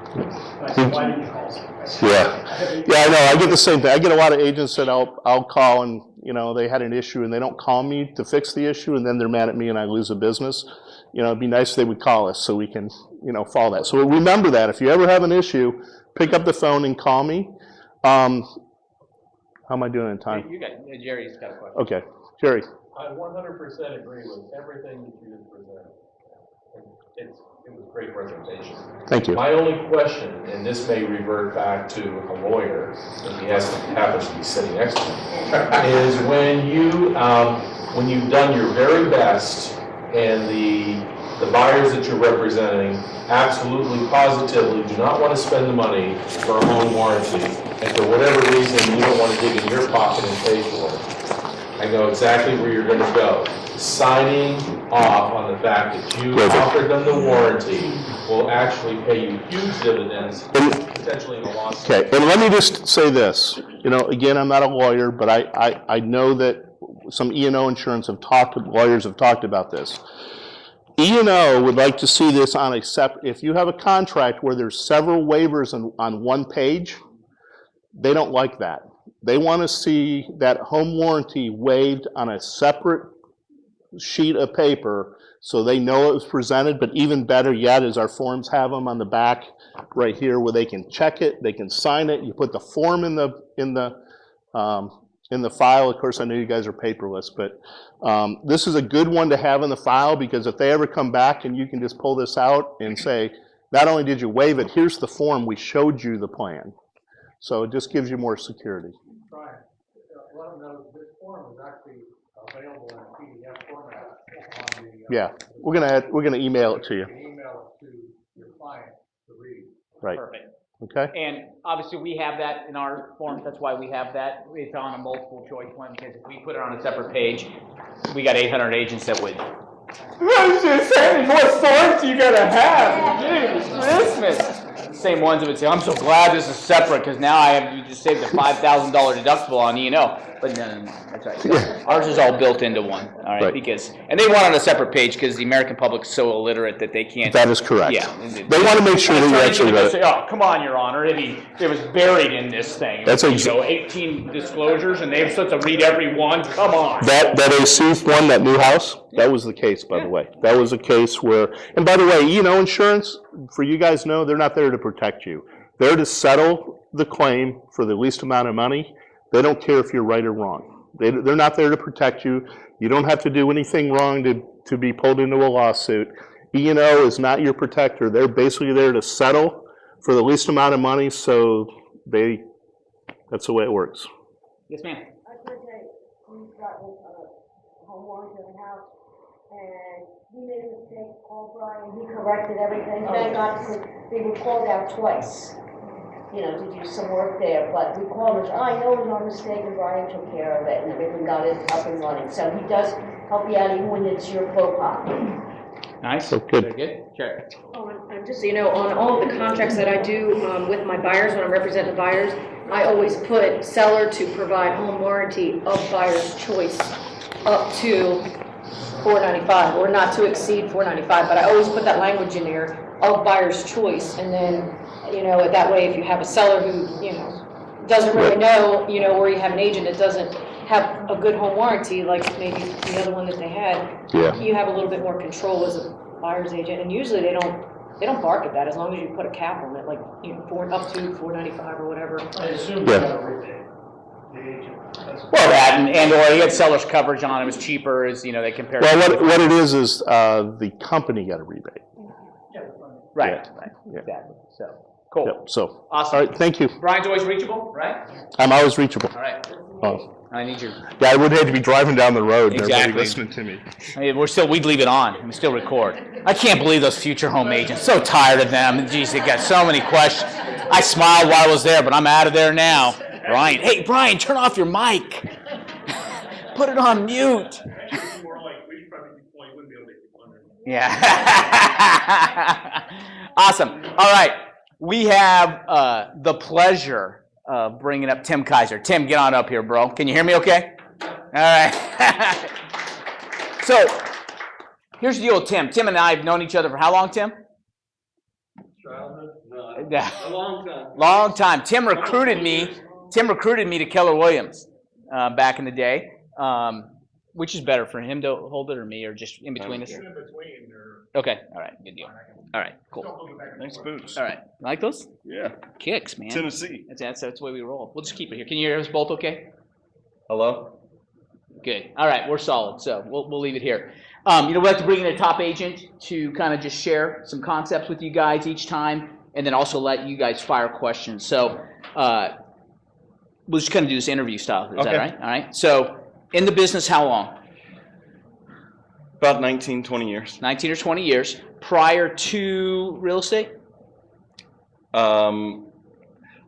I said, why didn't you call me?
Yeah, I know, I get the same thing. I get a lot of agents that I'll call and, you know, they had an issue and they don't call me to fix the issue and then they're mad at me and I lose a business. You know, it'd be nice if they would call us so we can, you know, follow that. So remember that. If you ever have an issue, pick up the phone and call me. How am I doing in time?
You got, Jerry's got a question.
Okay, Jerry.
I 100% agree with everything that you just presented. It was a great presentation.
Thank you.
My only question, and this may revert back to a lawyer, and he happens to be sitting next to me, is when you've done your very best and the buyers that you're representing absolutely, positively do not want to spend the money for a home warranty, and for whatever reason you don't want to dig in your pocket and pay for it. I know exactly where you're going to go. Signing off on the fact that you offered them the warranty will actually pay you huge dividends, potentially in a lawsuit.
Okay, and let me just say this. You know, again, I'm not a lawyer, but I know that some E&O insurance lawyers have talked about this. E&O would like to see this on a separate, if you have a contract where there's several waivers on one page, they don't like that. They want to see that home warranty waived on a separate sheet of paper so they know it was presented, but even better yet is our forms have them on the back right here where they can check it, they can sign it. You put the form in the file. Of course, I know you guys are paperless, but this is a good one to have in the file because if they ever come back and you can just pull this out and say, not only did you waive it, here's the form, we showed you the plan. So it just gives you more security.
Brian, let them know this form is actually available in a PDF format on the.
Yeah, we're gonna email it to you.
You can email it to your client to read.
Right.
Perfect.
Okay.
And obviously, we have that in our forms. That's why we have that. It's on a multiple choice one because if we put it on a separate page, we got 800 agents that would. How many more forms you gotta have? Jeez, Christmas. Same ones that would say, "I'm so glad this is separate because now you just saved a $5,000 deductible on E&O." But no, that's right. So ours is all built into one. All right, because and they want it on a separate page because the American public's so illiterate that they can't.
That is correct.
Yeah,
they want to make sure that you actually read it.
Say, "Oh, come on, Your Honor! It was buried in this thing."
That's
18 disclosures, and they're supposed to read every one. Come on.
That ASUF one, that new house, that was the case, by the way. That was a case where, and by the way, E&O insurance, for you guys know, they're not there to protect you. They're to settle the claim for the least amount of money. They don't care if you're right or wrong. They're not there to protect you. You don't have to do anything wrong to be pulled into a lawsuit. E&O is not your protector. They're basically there to settle for the least amount of money, so that's the way it works.
Yes, ma'am.
I was gonna say, we've got a home warranty on the house, and he made a mistake, called Brian, he corrected everything, thank God, because they were called out twice, you know, to do some work there, but we called him, I know it was our mistake, and Brian took care of it, and everything got it up and running, so he does help you out even when it's your pro-pop.
Nice.
So good.
Very good. Sure.
Oh, and just so you know, on all of the contracts that I do with my buyers, when I'm representing the buyers, I always put seller to provide home warranty of buyer's choice up to $495 or not to exceed $495, but I always put that language in there of buyer's choice, and then, you know, that way if you have a seller who, you know, doesn't really know, you know, or you have an agent that doesn't have a good home warranty, like maybe the other one that they had, you have a little bit more control as a buyer's agent, and usually they don't bark at that as long as you put a cap on it, like, you know, up to $495 or whatever.
I assume you got a rebate, the agent.
Well, that and or you had seller's coverage on it was cheaper, as you know they compare.
Well, what it is the company got a rebate.
Right.
Yeah.
Right.
Yeah.
Exactly. So. Cool.
Yep, so,
Awesome.
all right, thank you.
Brian's always reachable, right?
I'm always reachable.
All right. I need you.
Yeah, I would hate to be driving down the road and
Exactly.
everybody listening to me.
I mean, we'd leave it on. We still record. I can't believe those future home agents. So tired of them. Geez, they got so many questions. I smiled while I was there, but I'm out of there now. Brian, hey, Brian, turn off your mic. Put it on mute. Yeah. Awesome. All right. We have the pleasure of bringing up Tim Kizer. Tim, get on up here, bro. Can you hear me okay? All right. So, here's the deal with Tim. Tim and I have known each other for how long, Tim?
Childhood? No,
A
long time.
Long time. Tim recruited me to Keller Williams back in the day. Which is better, for him to hold it or me, or just in between us?
In between, or...
Okay. All right. Good deal. All right. Cool.
Nice boots.
All right. Like those?
Yeah.
Kicks, man.
Tennessee.
That's the way we roll. We'll just keep it here. Can you hear us both okay?
Hello?
Good. All right. We're solid. So we'll leave it here. We'd like to bring in a top agent to kind of just share some concepts with you guys each time, and then also let you guys fire questions. So we'll just kind of do this interview style. Is that right? All right. So in the business, how long?
About 19, 20 years.
19 or 20 years. Prior to real estate?
I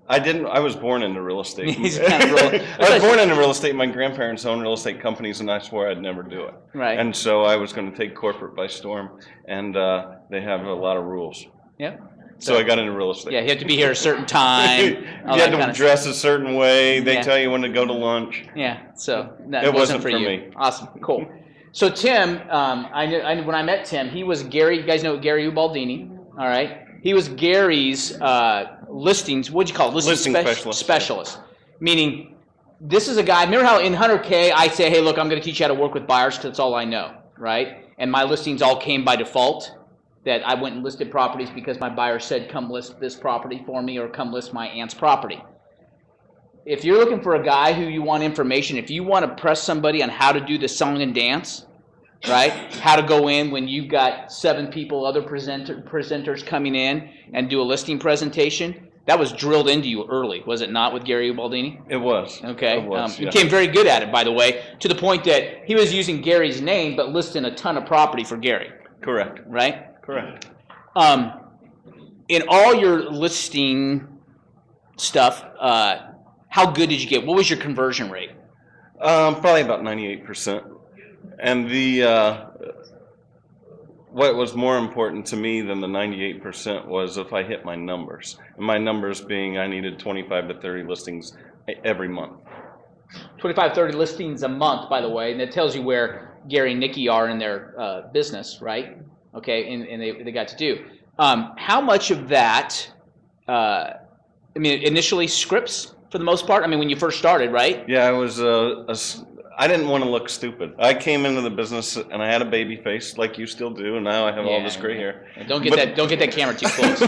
was born into real estate.
He's kind of real.
I was born into real estate. My grandparents owned real estate companies, and I swore I'd never do it.
Right.
And so I was going to take corporate by storm, and they have a lot of rules.
Yep.
So I got into real estate.
Yeah, you have to be here a certain time.
You had to dress a certain way. They tell you when to go to lunch.
Yeah, so that
it wasn't
for
for
you.
me.
Awesome, cool. So Tim, I knew when I met Tim, he was Gary. You guys know Gary Ubaldini, all right? He was Gary's listings. What'd you call it?
Listing
specialist. Meaning, this is a guy. Remember how in 100K I say, hey, look, I'm going to teach you how to work with buyers because that's all I know, right? And my listings all came by default. That I went and listed properties because my buyer said, come list this property for me or come list my aunt's property. If you're looking for a guy who you want information, if you want to press somebody on how to do the song and dance, right? How to go in when you've got 7 people, other presenters coming in and do a listing presentation, that was drilled into you early, was it not, with Gary Ubaldini?
It was.
Okay.
It was,
he became very good at it, by the way, to the point that he was using Gary's name but listing a ton of property for Gary.
Correct.
Right?
Correct.
In all your listing stuff, how good did you get? What was your conversion rate?
Probably about 98%. And what was more important to me than the 98% was if I hit my numbers. And my numbers being I needed 25 to 30 listings every month.
25, 30 listings a month, by the way, and it tells you where Gary and Nikki are in their business, right? Okay, and they got to do. How much of that, initially scripts for the most part? I mean, when you first started, right?
Yeah, I was, I didn't want to look stupid. I came into the business and I had a baby face like you still do, and now I have all this gray hair.
Don't get that camera too close.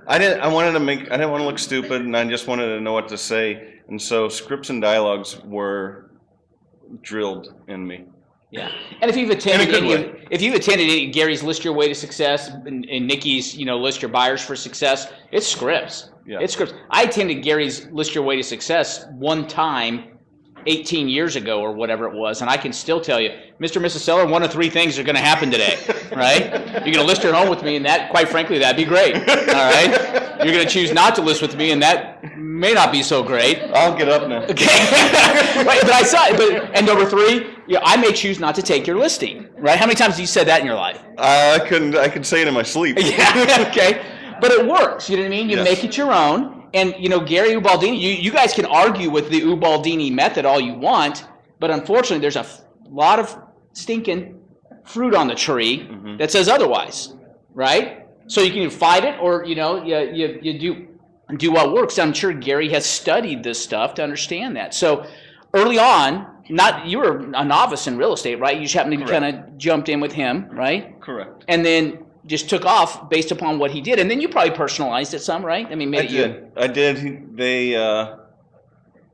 I didn't want to look stupid, and I just wanted to know what to say. And so scripts and dialogues were drilled in me.
Yeah, and if you've attended Gary's List Your Way to Success and Nikki's, List Your Buyers for Success, it's scripts.
Yeah.
It's scripts. I attended Gary's List Your Way to Success one time 18 years ago or whatever it was, and I can still tell you, Mr. and Mrs. Seller, one of 3 things are going to happen today, right? You're going to list your home with me, and that, quite frankly, that'd be great, all right? You're going to choose not to list with me, and that may not be so great.
I'll get up now.
Okay. Right, but I saw it. And number 3, I may choose not to take your listing, right? How many times have you said that in your life?
I could say it in my sleep.
Yeah, okay. But it works, you know what I mean? You make it your own. And, Gary Ubaldini, you guys can argue with the Ubaldini method all you want, but unfortunately there's a lot of stinking fruit on the tree that says otherwise, right? So you can fight it or, you do what works. I'm sure Gary has studied this stuff to understand that. So early on, you were a novice in real estate, right? You just happened to be kind of jumped in with him, right?
Correct.
And then just took off based upon what he did, and then you probably personalized it some, right? I mean, maybe
I did.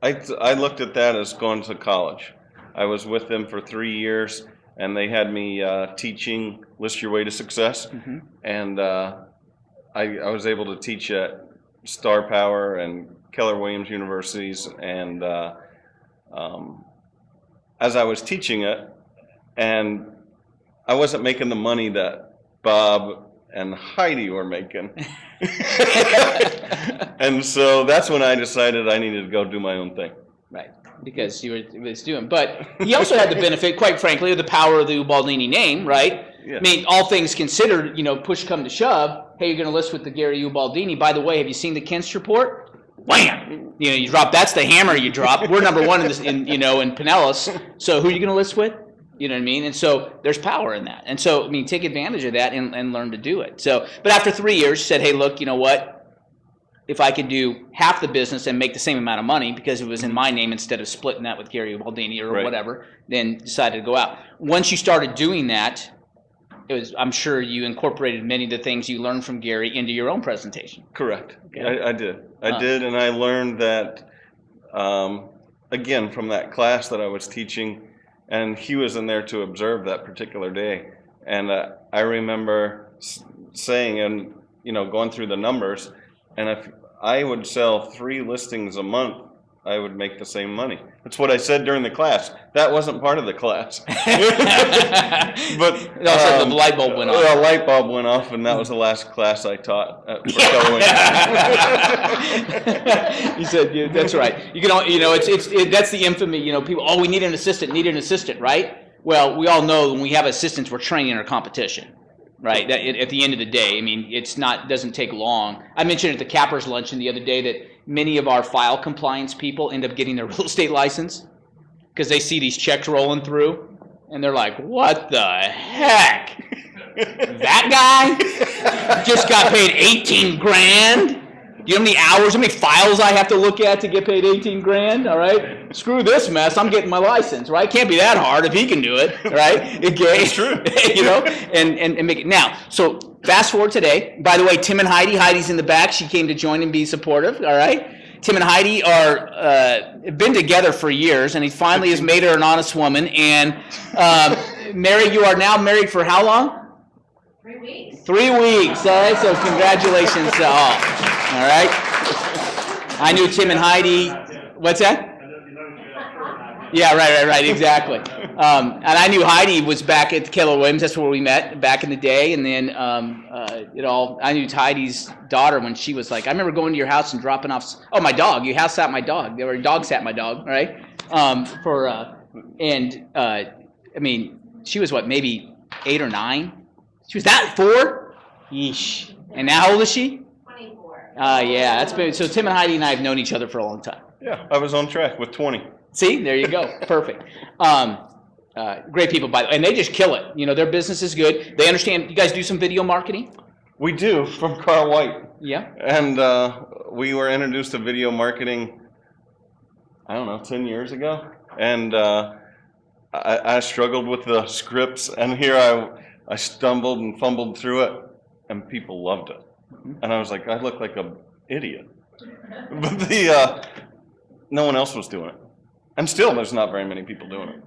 I looked at that as going to college. I was with them for 3 years, and they had me teaching List Your Way to Success, and I was able to teach at Star Power and Keller Williams universities, and as I was teaching it, and I wasn't making the money that Bob and Heidi were making. And so that's when I decided I needed to go do my own thing.
Right, because you were doing, but he also had the benefit, quite frankly, of the power of the Ubaldini name, right?
Yeah.
I mean, all things considered, you know, push come to shove, hey, you're going to list with the Gary Ubaldini. By the way, have you seen the Kinst report? Wham! You know, you drop, that's the hammer you drop. We're number one in this, in Pinellas. So who are you going to list with? You know what I mean? And so there's power in that. And so, I mean, take advantage of that and learn to do it. So, but after 3 years, said, hey, look, you know what? If I could do half the business and make the same amount of money because it was in my name instead of splitting that with Gary Ubaldini or whatever, then decided to go out. Once you started doing that, it was, I'm sure you incorporated many of the things you learned from Gary into your own presentation.
Correct.
Okay.
I did. I did, and I learned that, again, from that class that I was teaching, and he was in there to observe that particular day. And I remember saying, and, you know, going through the numbers, and if I would sell 3 listings a month, I would make the same money. That's what I said during the class. That wasn't part of the class. But
also the light bulb went off.
The light bulb went off, and that was the last class I taught for Keller Williams.
You said, yeah, that's right. You can, you know, that's the infamy. You know, people, oh, we need an assistant, right? Well, we all know when we have assistants, we're training our competition. Right. At the end of the day, I mean, doesn't take long. I mentioned at the Cappers Luncheon the other day that many of our file compliance people end up getting their real estate license because they see these checks rolling through and they're like, what the heck? That guy just got paid 18 grand? Do you know how many hours, how many files I have to look at to get paid 18 grand? All right. Screw this mess. I'm getting my license, right? Can't be that hard if he can do it, right? Okay. That's true. You know, and make it. Now, so fast forward today. By the way, Tim and Heidi's in the back. She came to join and be supportive, all right? Tim and Heidi are been together for years, and he finally has made her an honest woman. And Mary, you are now married for how long?
3 weeks.
3 weeks, all right? So congratulations to all. All right. I knew Tim and Heidi. What's that? Yeah, right, exactly. And I knew Heidi was back at Keller Williams. That's where we met back in the day. And then I knew Heidi's daughter when she was like, I remember going to your house and dropping off. Oh, my dog. You house sat my dog. There were dog sat my dog, right? I mean, she was what, maybe 8 or 9? She was that 4? Yeesh. And now how old is she?
24.
Yeah, that's been, so Tim and Heidi and I have known each other for a long time.
Yeah, I was on track with 20.
See, there you go. Perfect. Great people, by the way, and they just kill it. You know, their business is good. They understand. You guys do some video marketing?
We do, from Carl White.
Yeah.
And we were introduced to video marketing, I don't know, 10 years ago. And I struggled with the scripts, and here I stumbled and fumbled through it, and people loved it. And I was like, I look like an idiot. But no one else was doing it. And still, there's not very many people doing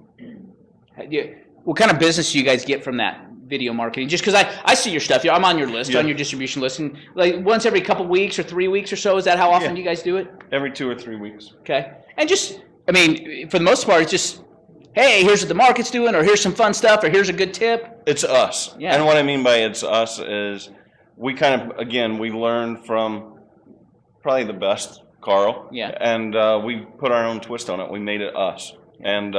it.
What kind of business do you guys get from that video marketing? Just because I see your stuff. I'm on your list, on your distribution list. And like once every couple weeks or 3 weeks or so, is that how often you guys do it?
Every 2 or 3 weeks.
Okay. And just, I mean, for the most part, it's just, hey, here's what the market's doing, or here's some fun stuff, or here's a good tip.
It's us.
Yeah.
And what I mean by it's us is we kind of, again, we learned from probably the best, Carl.
Yeah.
And we put our own twist on it. We made it us. And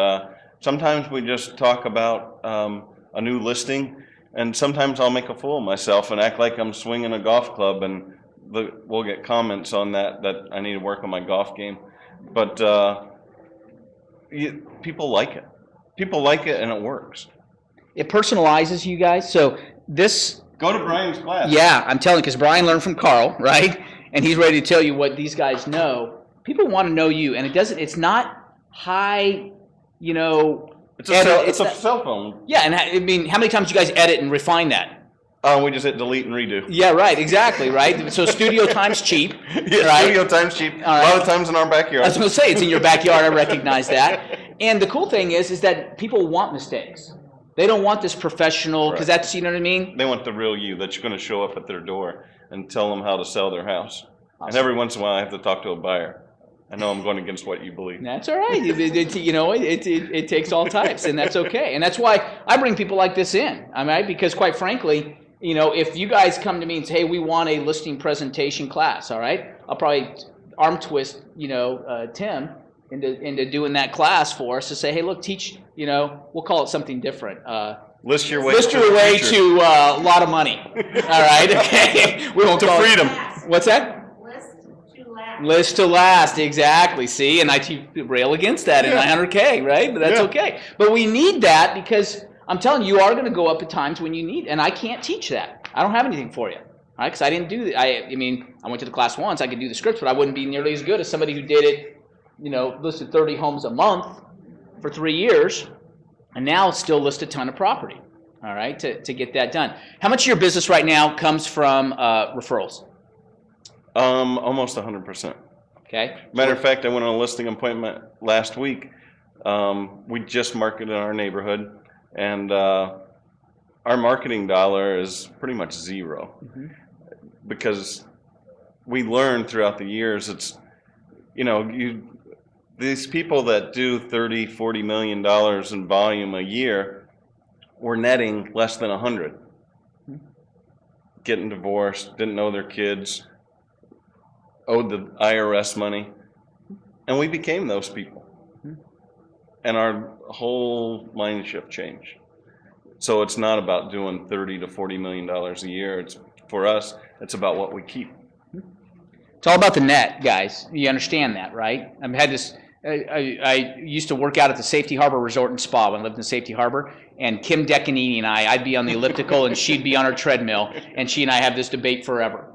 sometimes we just talk about a new listing, and sometimes I'll make a fool of myself and act like I'm swinging a golf club, and we'll get comments on that I need to work on my golf game. But people like it. People like it, and it works.
It personalizes you guys. So this...
Go to Brian's class.
Yeah, I'm telling you, because Brian learned from Carl, right? And he's ready to tell you what these guys know. People want to know you, and it's not high, you know...
It's a cell phone.
Yeah, and I mean, how many times do you guys edit and refine that?
We just hit delete and redo.
Yeah, right, exactly, right? So studio time's cheap.
Yeah, right? Studio time's cheap. Right. A lot of times in our backyard.
I was going to say, it's in your backyard, I recognize that. And the cool thing is that people want mistakes. They don't want this professional, because
Right.
that's, you know what I mean?
They want the real you, that you're gonna show up at their door and tell them how to sell their house. And
Awesome.
every once in a while, I have to talk to a buyer. I know I'm going against what you believe.
That's all right. It takes all types, and that's okay. And that's why I bring people like this in. I mean, because quite frankly, if you guys come to me and say, hey, we want a listing presentation class, all right, I'll probably arm twist, Tim into doing that class for us to say, hey, look, teach, we'll call it something different.
List your way
to a lot of money. All right, okay. We won't
to
call
freedom.
What's that? List to last, exactly. See, and I rail against that in 900K, right? But that's okay. But we need that because I'm telling you, you are going to go up at times when you need, and I can't teach that. I don't have anything for you, all right? Because I didn't do that. I went to the class once. I could do the scripts, but I wouldn't be nearly as good as somebody who did it, listed 30 homes a month for 3 years, and now still list a ton of property, all right, to get that done. How much of your business right now comes from referrals?
Almost 100%.
Okay.
Matter of fact, I went on a listing appointment last week. We just marketed in our neighborhood, and our marketing dollar is pretty much zero. Mm-hmm. Because we learned throughout the years, it's, these people that do $30-40 million in volume a year were netting less than 100. Mm-hmm. Getting divorced, didn't know their kids, owed the IRS money, and we became those people. And our whole mind shift changed. So it's not about doing $30 to $40 million a year. It's, for us, it's about what we keep.
It's all about the net, guys. You understand that, right? I've had this. I used to work out at the Safety Harbor Resort and Spa when I lived in Safety Harbor, and Kim Decanini and I'd be on the elliptical and she'd be on her treadmill, and she and I have this debate forever.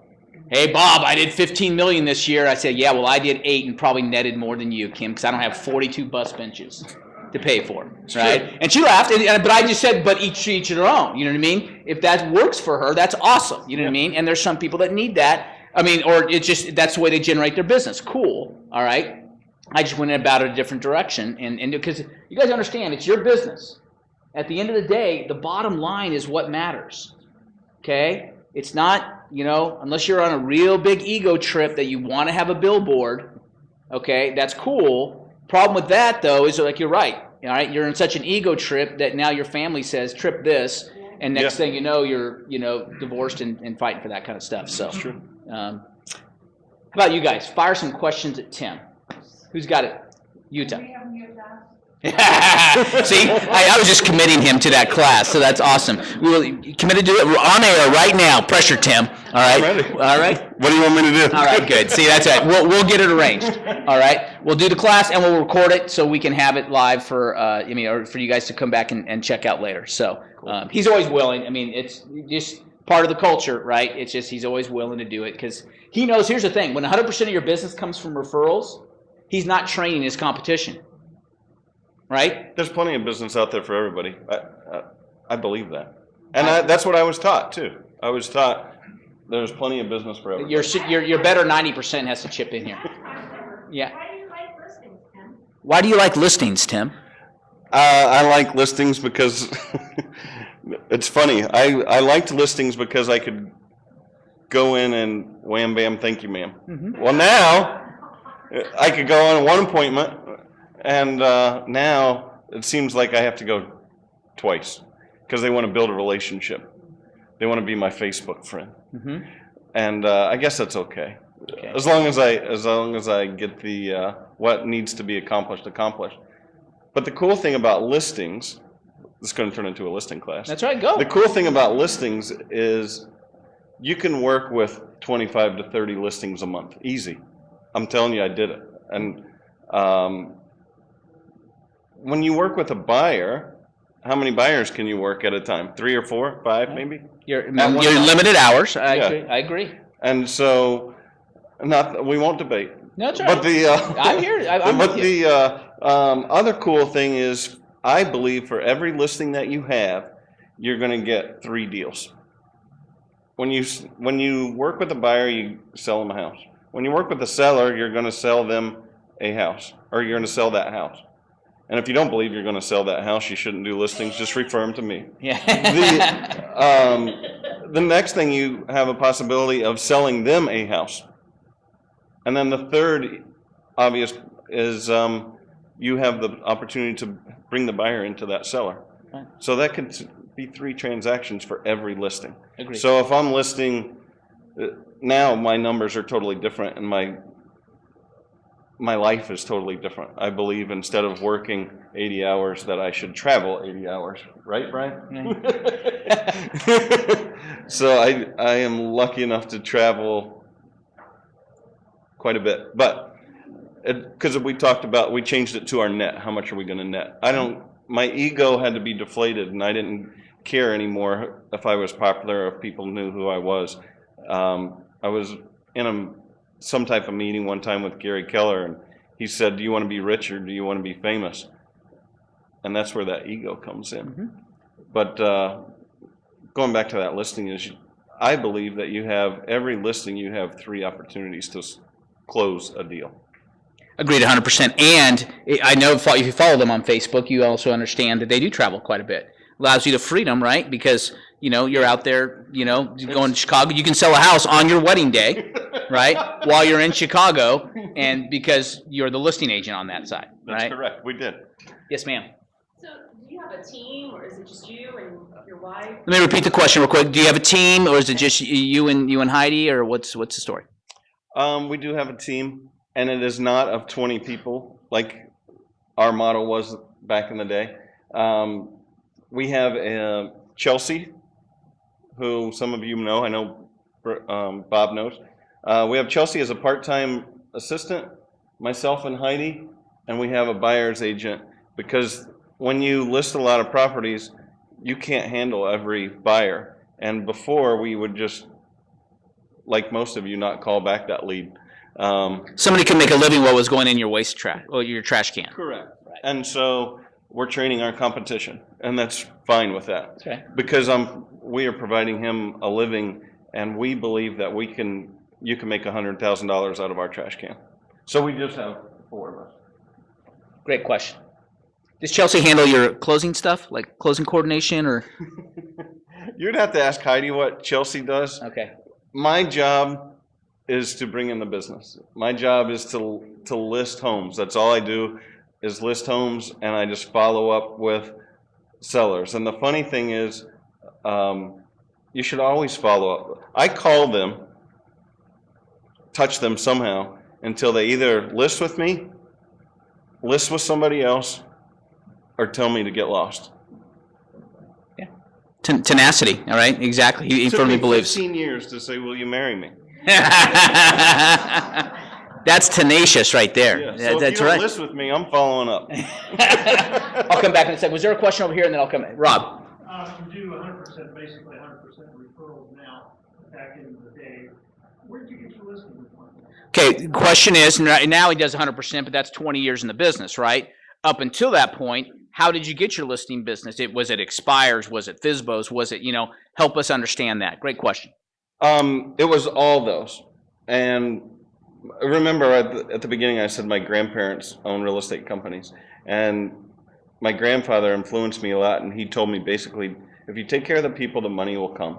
Hey, Bob, I did 15 million this year. I said, yeah, well, I did 8 and probably netted more than you, Kim, because I don't have 42 bus benches to pay for, right? And she laughed, but I just said, but each their own, you know what I mean? If that works for her, that's awesome, you know what I mean? And there's some people that need that. Or it's just, that's the way they generate their business. Cool, all right? I just went about it a different direction, and because you guys understand, it's your business. At the end of the day, the bottom line is what matters, okay? It's not, unless you're on a real big ego trip that you want to have a billboard, okay, that's cool. Problem with that, though, is like you're right, all right? You're in such an ego trip that now your family says, trip this, and next thing you know, you're, divorced and fighting for that kind of stuff. So,
that's true.
How about you guys? Fire some questions at Tim. Who's got it? Utah. See, I was just committing him to that class, so that's awesome. We will committed to it. We're on air right now. Pressure, Tim. All right.
I'm ready.
All right.
What do you want me to do?
All right. Good. See, that's it. We'll get it arranged. All right. We'll do the class and we'll record it so we can have it live for or for you guys to come back and check out later. So he's always willing. It's just part of the culture, right? It's just he's always willing to do it because he knows. Here's the thing: when 100% of your business comes from referrals, he's not training his competition. Right?
There's plenty of business out there for everybody. I believe that. And that's what I was taught, too. I was taught there's plenty of business for everybody.
Your better 90% has to chip in here. Yeah.
Why do you like listings, Tim?
Why do you like listings, Tim?
I like listings because it's funny. I liked listings because I could go in and wham, bam, thank you, ma'am. Mm-hmm. Well, now I could go on one appointment. And now it seems like I have to go twice because they want to build a relationship. They want to be my Facebook friend, and I guess that's okay. As long as I get the what needs to be accomplished. But the cool thing about listings, this is going to turn into a listing class.
That's right. Go.
The cool thing about listings is you can work with 25 to 30 listings a month, easy. I'm telling you, I did it, and. When you work with a buyer, how many buyers can you work at a time? 3 or 4, 5 maybe?
You're limited hours. I agree.
And so, we won't debate.
No, that's right.
But
I'm here.
The other cool thing is, I believe for every listing that you have, you're going to get 3 deals. When you work with a buyer, you sell them a house. When you work with a seller, you're going to sell them a house, or you're going to sell that house. And if you don't believe you're going to sell that house, you shouldn't do listings. Just refer them to me.
Yeah.
The next thing, you have a possibility of selling them a house. And then the third obvious is you have the opportunity to bring the buyer into that seller.
Right.
So that could be 3 transactions for every listing.
Agreed.
So if I'm listing, now my numbers are totally different, and my life is totally different. I believe instead of working 80 hours that I should travel 80 hours. Right, Brian? So I am lucky enough to travel quite a bit. But because we talked about, we changed it to our net. How much are we going to net? My ego had to be deflated, and I didn't care anymore if I was popular or if people knew who I was. I was in some type of meeting one time with Gary Keller, and he said, do you want to be rich or do you want to be famous? And that's where that ego comes in. Mm-hmm. But going back to that listing, I believe that every listing, you have 3 opportunities to close a deal.
Agreed 100%. And I know if you follow them on Facebook, you also understand that they do travel quite a bit. Allows you the freedom, right? Because, you're out there, going to Chicago. You can sell a house on your wedding day, right? While you're in Chicago, and because you're the listing agent on that side, right?
That's correct. We did.
Yes, ma'am.
So do you have a team, or is it just you and your wife?
Let me repeat the question real quick. Do you have a team, or is it just you and Heidi, or what's the story?
We do have a team, and it is not of 20 people like our model was back in the day. We have Chelsea, who some of you know. I know Bob knows. We have Chelsea as a part-time assistant, myself and Heidi, and we have a buyer's agent, because when you list a lot of properties, you can't handle every buyer. And before, we would just, like most of you, not call back that lead.
Somebody can make a living what was going in your waste trash or your trash can.
Correct. Right. And so we're training our competition, and that's fine with that.
Okay.
Because we are providing him a living, and we believe that you can make $100,000 out of our trash can. So we just have 4 of us.
Great question. Does Chelsea handle your closing stuff, like closing coordination, or?
You'd have to ask Heidi what Chelsea does.
Okay.
My job is to bring in the business. My job is to list homes. That's all I do, is list homes, and I just follow up with sellers. And the funny thing is, you should always follow up. I call them, touch them somehow, until they either list with me, list with somebody else, or tell me to get lost.
Yeah. Tenacity, all right? Exactly. He firmly believes.
It took me 15 years to say, will you marry me?
That's tenacious right there.
Yeah, so
that's
if you don't
right.
list with me, I'm following up.
I'll come back in a second. Was there a question over here, and then I'll come in. Rob.
You do 100%, basically 100% referrals now. Back in the day, where did you get your listing?
Okay, the question is, now he does 100%, but that's 20 years in the business, right? Up until that point, how did you get your listing business? Was it expires? Was it FSBOs? Was it, help us understand that. Great question.
It was all those. And remember at the beginning I said my grandparents own real estate companies. And my grandfather influenced me a lot, and he told me basically, if you take care of the people, the money will come.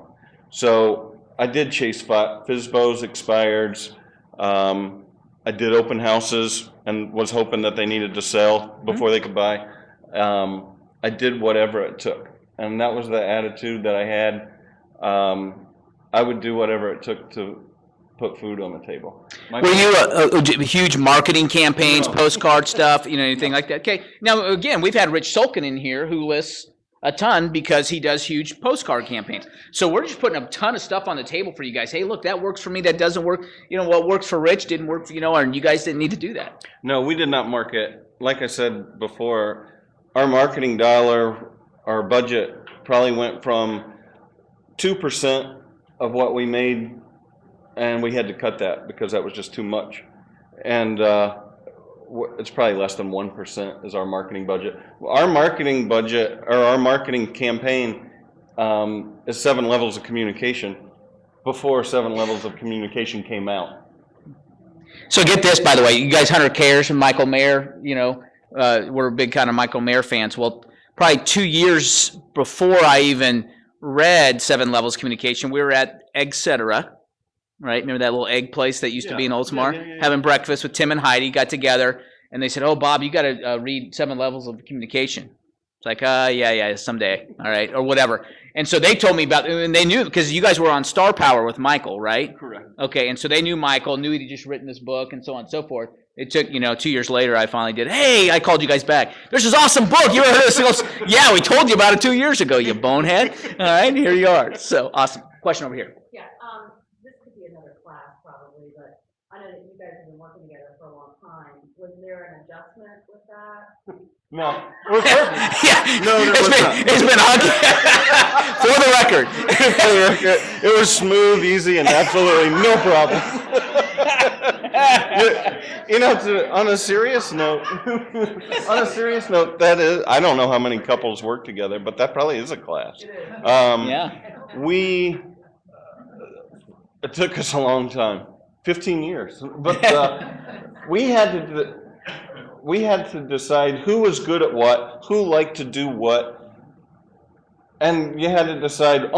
So I did chase FSBOs, expireds. I did open houses and was hoping that they needed to sell before they could buy. I did whatever it took. And that was the attitude that I had. I would do whatever it took to put food on the table.
Were you huge marketing campaigns, postcard stuff, anything like that? Okay. Now, again, we've had Rich Sulkin in here who lists a ton because he does huge postcard campaigns. So we're just putting a ton of stuff on the table for you guys. Hey, look, that works for me. That doesn't work. What works for Rich didn't work for, and you guys didn't need to do that.
No, we did not market. Like I said before, our marketing dollar, our budget probably went from 2% of what we made, and we had to cut that because that was just too much. And it's probably less than 1% is our marketing budget. Our marketing budget, or our marketing campaign, is 7 levels of communication before 7 levels of communication came out.
So get this, by the way, you guys, Hunter Cares and Michael Mayer, we're big kind of Michael Mayer fans. Well, probably 2 years before I even read 7 Levels of Communication, we were at Etc. Right? Remember that little egg place that used to be in Oldsmar? Having breakfast with Tim and Heidi, got together, and they said, "Oh, Bob, you got to read 7 Levels of Communication." It's like, yeah, someday, all right, or whatever. And so they told me about, and they knew, because you guys were on Star Power with Michael, right?
Correct.
Okay, and so they knew Michael, knew he'd just written this book, and so on and so forth. It took, 2 years later, I finally did, "Hey, I called you guys back. There's this awesome book. You ever heard of this?" He goes, "Yeah, we told you about it 2 years ago, you bonehead." All right, here you are. So, awesome. Question over here.
Yeah, this could be another class probably, but I know that you guys have been working together for a long time. Was there an adjustment with that?
No, we're perfect.
Yeah,
No, there was not.
it's been hugging. For the record.
It was smooth, easy, and absolutely no problem. On a serious note, that is, I don't know how many couples work together, but that probably is a class. It took us a long time, 15 years, but we had to decide who was good at what, who liked to do what, and you had to decide,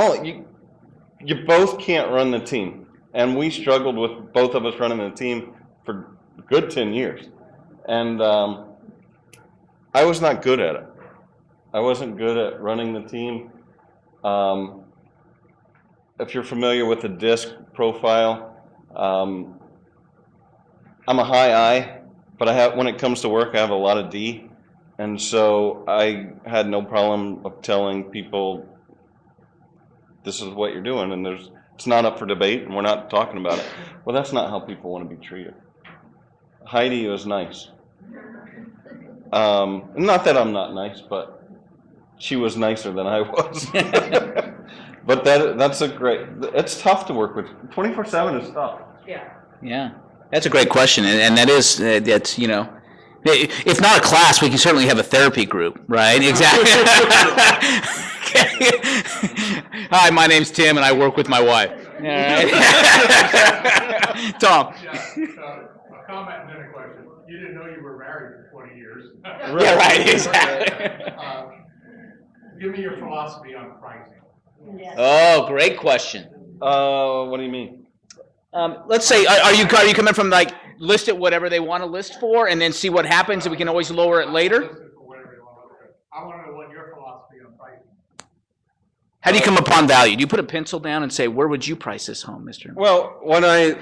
you both can't run the team. And we struggled with both of us running the team for a good 10 years. And I was not good at it. I wasn't good at running the team. If you're familiar with the DISC profile, I'm a high I. But when it comes to work, I have a lot of D. And so I had no problem of telling people, this is what you're doing, and it's not up for debate, and we're not talking about it. Well, that's not how people want to be treated. Heidi was nice. Not that I'm not nice, but she was nicer than I was. But that's it's tough to work with. 24/7 is tough.
Yeah, that's a great question, and that is, that's, if not a class, we can certainly have a therapy group, right? Exactly. Hi, my name's Tim, and I work with my wife. All right. Tom.
A comment and then a question. You didn't know you were married for 20 years.
Yeah, right, exactly.
Give me your philosophy on pricing.
Oh, great question.
What do you mean?
Let's say, are you coming from like list it whatever they want to list for, and then see what happens, and we can always lower it later?
I want to know what your philosophy on pricing.
How do you come upon value? Do you put a pencil down and say, where would you price this home, Mr.?
Well, when I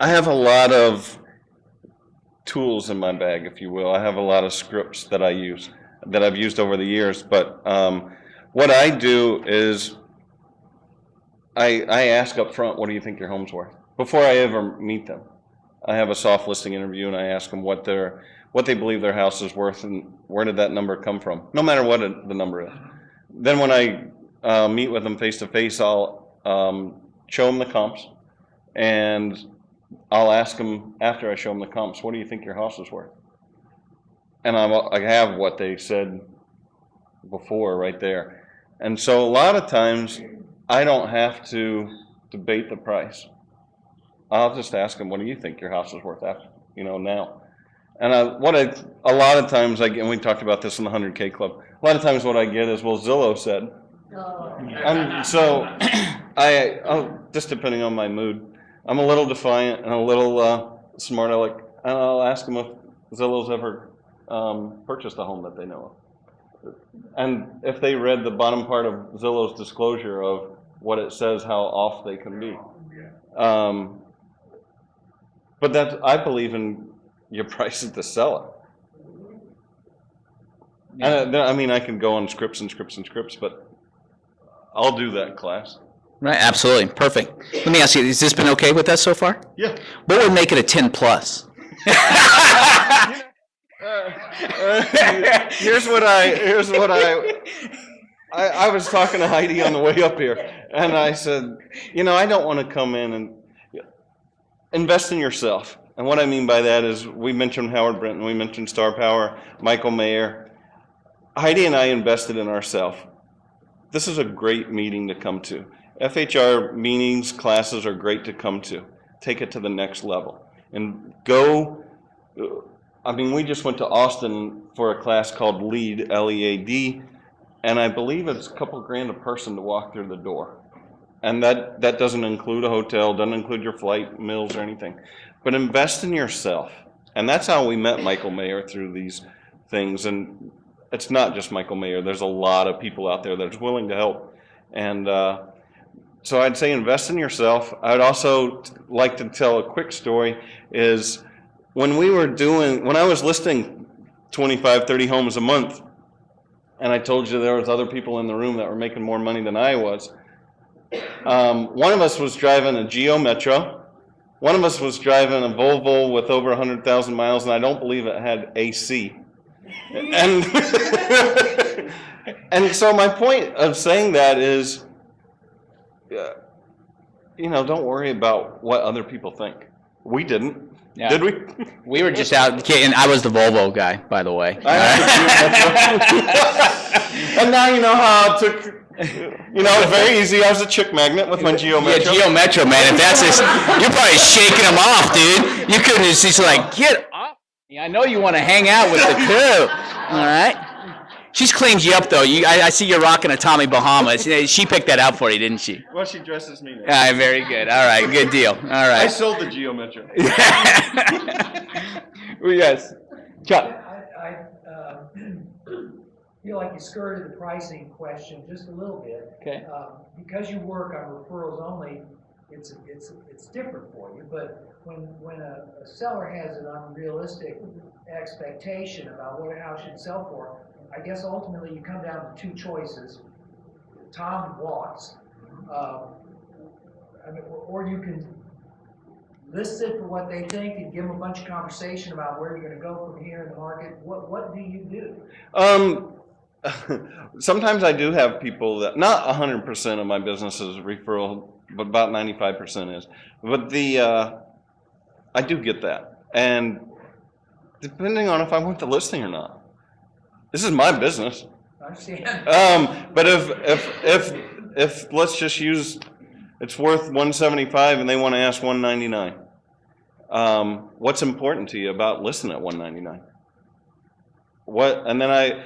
have a lot of tools in my bag, if you will. I have a lot of scripts that I use, that I've used over the years. But what I do is I ask up front, what do you think your home's worth? Before I ever meet them. I have a soft listing interview and I ask them what they believe their house is worth and where did that number come from, no matter what the number is. Then when I meet with them face to face, I'll show them the comps, and I'll ask them after I show them the comps, what do you think your house is worth? And I have what they said before right there. And so a lot of times I don't have to debate the price. I'll just ask them, what do you think your house is worth after, now? And a lot of times I get, and we talked about this in the 100K Club, a lot of times what I get is, well, Zillow said. And so just depending on my mood, I'm a little defiant and a little smart aleck, and I'll ask them if Zillow's ever purchased a home that they know of. And if they read the bottom part of Zillow's disclosure of what it says, how off they can be. But I believe in your price to sell it. And I can go on scripts and scripts and scripts, but I'll do that class.
Right, absolutely, perfect. Let me ask you, has this been okay with us so far?
Yeah.
What would make it a 10 plus?
Here's what I was talking to Heidi on the way up here, and I said, I don't want to come in and invest in yourself. And what I mean by that is, we mentioned Howard Brenton, we mentioned Star Power, Michael Mayer. Heidi and I invested in ourselves. This is a great meeting to come to. FHR meetings, classes are great to come to. Take it to the next level. And go I mean, we just went to Austin for a class called LEAD, L-E-A-D, and I believe it's a couple grand a person to walk through the door. And that doesn't include a hotel, doesn't include your flight, meals, or anything. But invest in yourself. And that's how we met Michael Mayer through these things. And it's not just Michael Mayer. There's a lot of people out there that's willing to help. And so I'd say invest in yourself. I'd also like to tell a quick story is when I was listing 25, 30 homes a month, and I told you there was other people in the room that were making more money than I was, one of us was driving a Geo Metro, one of us was driving a Volvo with over 100,000 miles, and I don't believe it had AC. And, and so my point of saying that is, don't worry about what other people think. We didn't.
Yeah.
Did we?
We were just out, and I was the Volvo guy, by the way.
And now you know how it took, very easy. I was a chick magnet with my Geo Metro.
Yeah, Geo Metro, man. If that's this, you're probably shaking them off, dude. You couldn't just like, get off me. I know you want to hang out with the crew. All right? She's cleaned you up, though. I see you're rocking a Tommy Bahama. She picked that out for you, didn't she?
Well, she dresses me now.
All right, very good. All right, good deal. All right.
I sold the Geo Metro.
Yes. Chuck.
I feel like you skirted the pricing question just a little bit.
Okay.
Because you work on referrals only, it's different for you. But when a seller has an unrealistic expectation about what a house should sell for, I guess ultimately you come down to two choices. Tom walks, or you can list it for what they think and give them a bunch of conversation about where you're going to go from here in the market. What do you do?
Sometimes I do have people that, not 100% of my business is referral, but about 95% is. But I do get that. And depending on if I want the listing or not. This is my business.
I understand.
But if let's just use, it's worth $175 and they want to ask $199. What's important to you about listing at $199? And then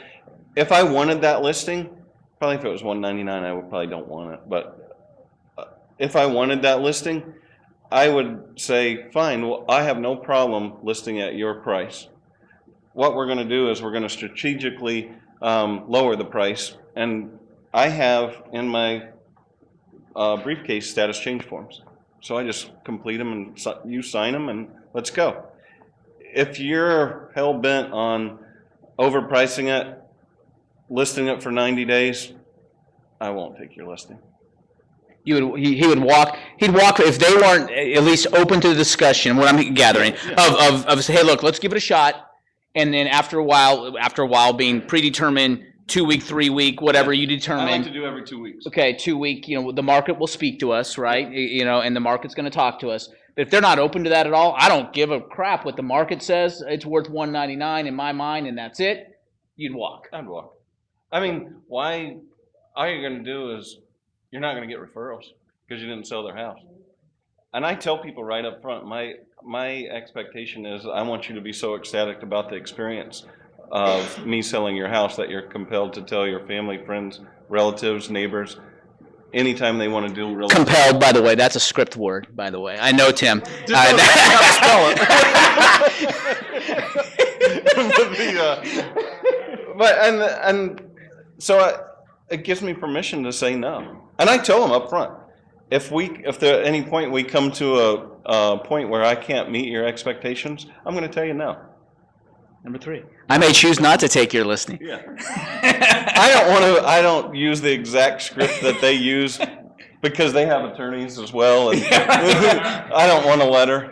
if I wanted that listing, probably if it was $199, I would probably don't want it. But if I wanted that listing, I would say, fine, well, I have no problem listing at your price. What we're going to do is we're going to strategically lower the price. And I have in my briefcase status change forms. So I just complete them and you sign them and let's go. If you're hell-bent on overpricing it, listing it for 90 days, I won't take your listing.
He'd walk if they weren't at least open to the discussion, what I'm gathering, of say, hey, look, let's give it a shot. And then after a while being predetermined, 2 week, 3 week, whatever you determine.
I like to do every 2 weeks.
Okay, 2 week, the market will speak to us, right? And the market's going to talk to us. But if they're not open to that at all, I don't give a crap what the market says. It's worth $199 in my mind, and that's it. You'd walk.
I'd walk. I mean, why? All you're going to do is you're not going to get referrals because you didn't sell their house. And I tell people right up front, my expectation is I want you to be so ecstatic about the experience of me selling your house that you're compelled to tell your family, friends, relatives, neighbors, anytime they want to do real estate.
Compelled, by the way, that's a script word, by the way. I know, Tim.
Just know how to spell it. So it gives me permission to say no. And I tell them up front, if there at any point we come to a point where I can't meet your expectations, I'm going to tell you no.
Number 3. I may choose not to take your listing.
Yeah. I don't use the exact script that they use because they have attorneys as well. And I don't want a letter.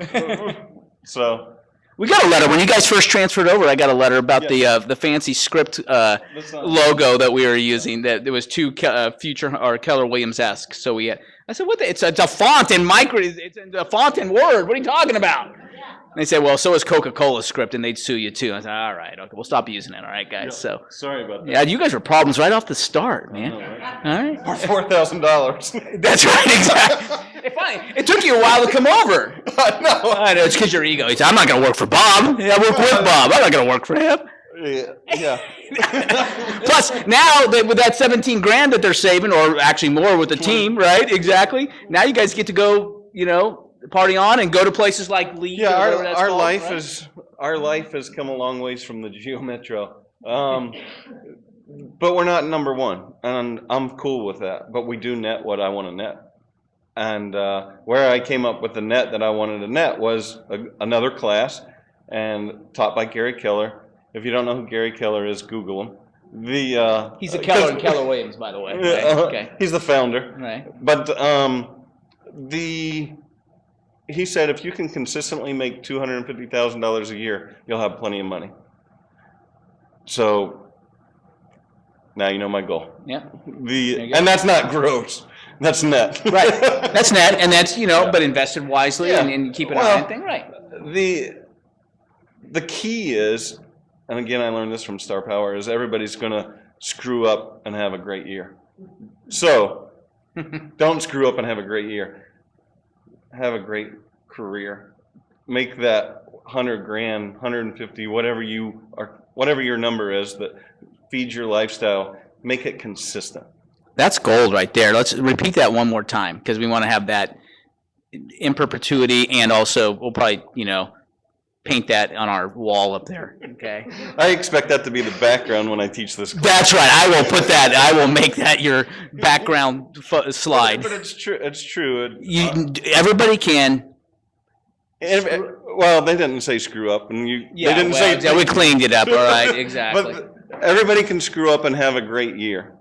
So.
We got a letter. When you guys first transferred over, I got a letter about the fancy script logo that we were using. That there was too future or Keller Williams-esque. So I said, "What? It's a font in micro. It's a font in Word. What are you talking about?" They say, well, so is Coca-Cola script, and they'd sue you too. I said, all right, okay, we'll stop using it, all right, guys. So,
Sorry about that.
yeah, you guys were problems right off the start, man. All right.
For $4,000.
That's right, exactly. It took you a while to come over. I know, it's because your ego. He said, I'm not going to work for Bob. I work with Bob. I'm not going to work for him.
Yeah.
Plus, now with that 17 grand that they're saving, or actually more with the team, right? Exactly. Now you guys get to go, party on and go to places like Lee.
Yeah, our
called,
life
right?
is our life has come a long ways from the Geo Metro. But we're not number one, and I'm cool with that. But we do net what I want to net. And where I came up with the net that I wanted to net was another class, and taught by Gary Keller. If you don't know who Gary Keller is, Google him.
He's a Keller and Keller Williams, by the way. Right? Okay.
He's the founder.
Right.
But he said if you can consistently make $250,000 a year, you'll have plenty of money. So now you know my goal.
Yeah.
And that's not gross. That's net.
Right. That's net, and that's but invested wisely and keep an eye on thing. Right.
The key is, and again I learned this from Star Power, is everybody's going to screw up and have a great year. So don't screw up and have a great year. Have a great career. Make that 100 grand, 150, whatever your number is that feeds your lifestyle. Make it consistent.
That's gold right there. Let's repeat that one more time, because we want to have that in perpetuity, and also we'll probably, paint that on our wall up there. Okay.
I expect that to be the background when I teach this class.
That's right. I will put that. I will make that your background slide.
But it's true. It's true.
Everybody can.
Well, they didn't say screw up, and they didn't say.
Yeah, we cleaned it up. All right. Exactly.
But everybody can screw up and have a great year,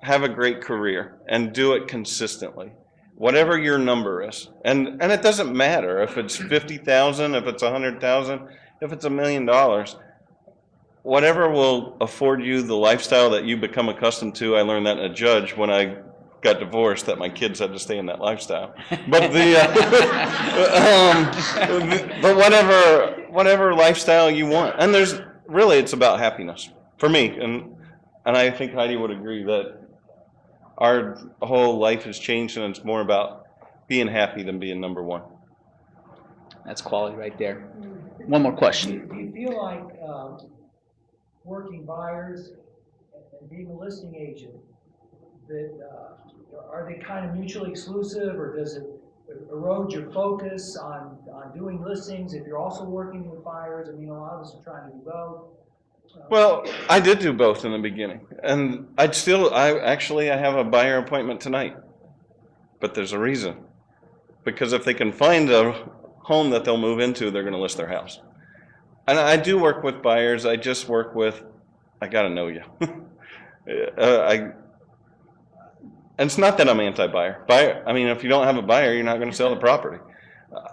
have a great career, and do it consistently. Whatever your number is, and it doesn't matter if it's 50,000, if it's 100,000, if it's $1 million. Whatever will afford you the lifestyle that you become accustomed to. I learned that in a judge when I got divorced, that my kids had to stay in that lifestyle. But but whatever lifestyle you want, and it's about happiness for me, and I think Heidi would agree that our whole life has changed, and it's more about being happy than being number one.
That's quality right there. One more question.
Do you feel like working buyers and being a listing agent, that are they kind of mutually exclusive, or does it erode your focus on doing listings if you're also working with buyers? I mean, a lot of us are trying to do both.
Well, I did do both in the beginning, and I have a buyer appointment tonight, but there's a reason. Because if they can find a home that they'll move into, they're going to list their house. And I do work with buyers. I just work with, I got to know you. And it's not that I'm anti-buyer. If you don't have a buyer, you're not going to sell the property.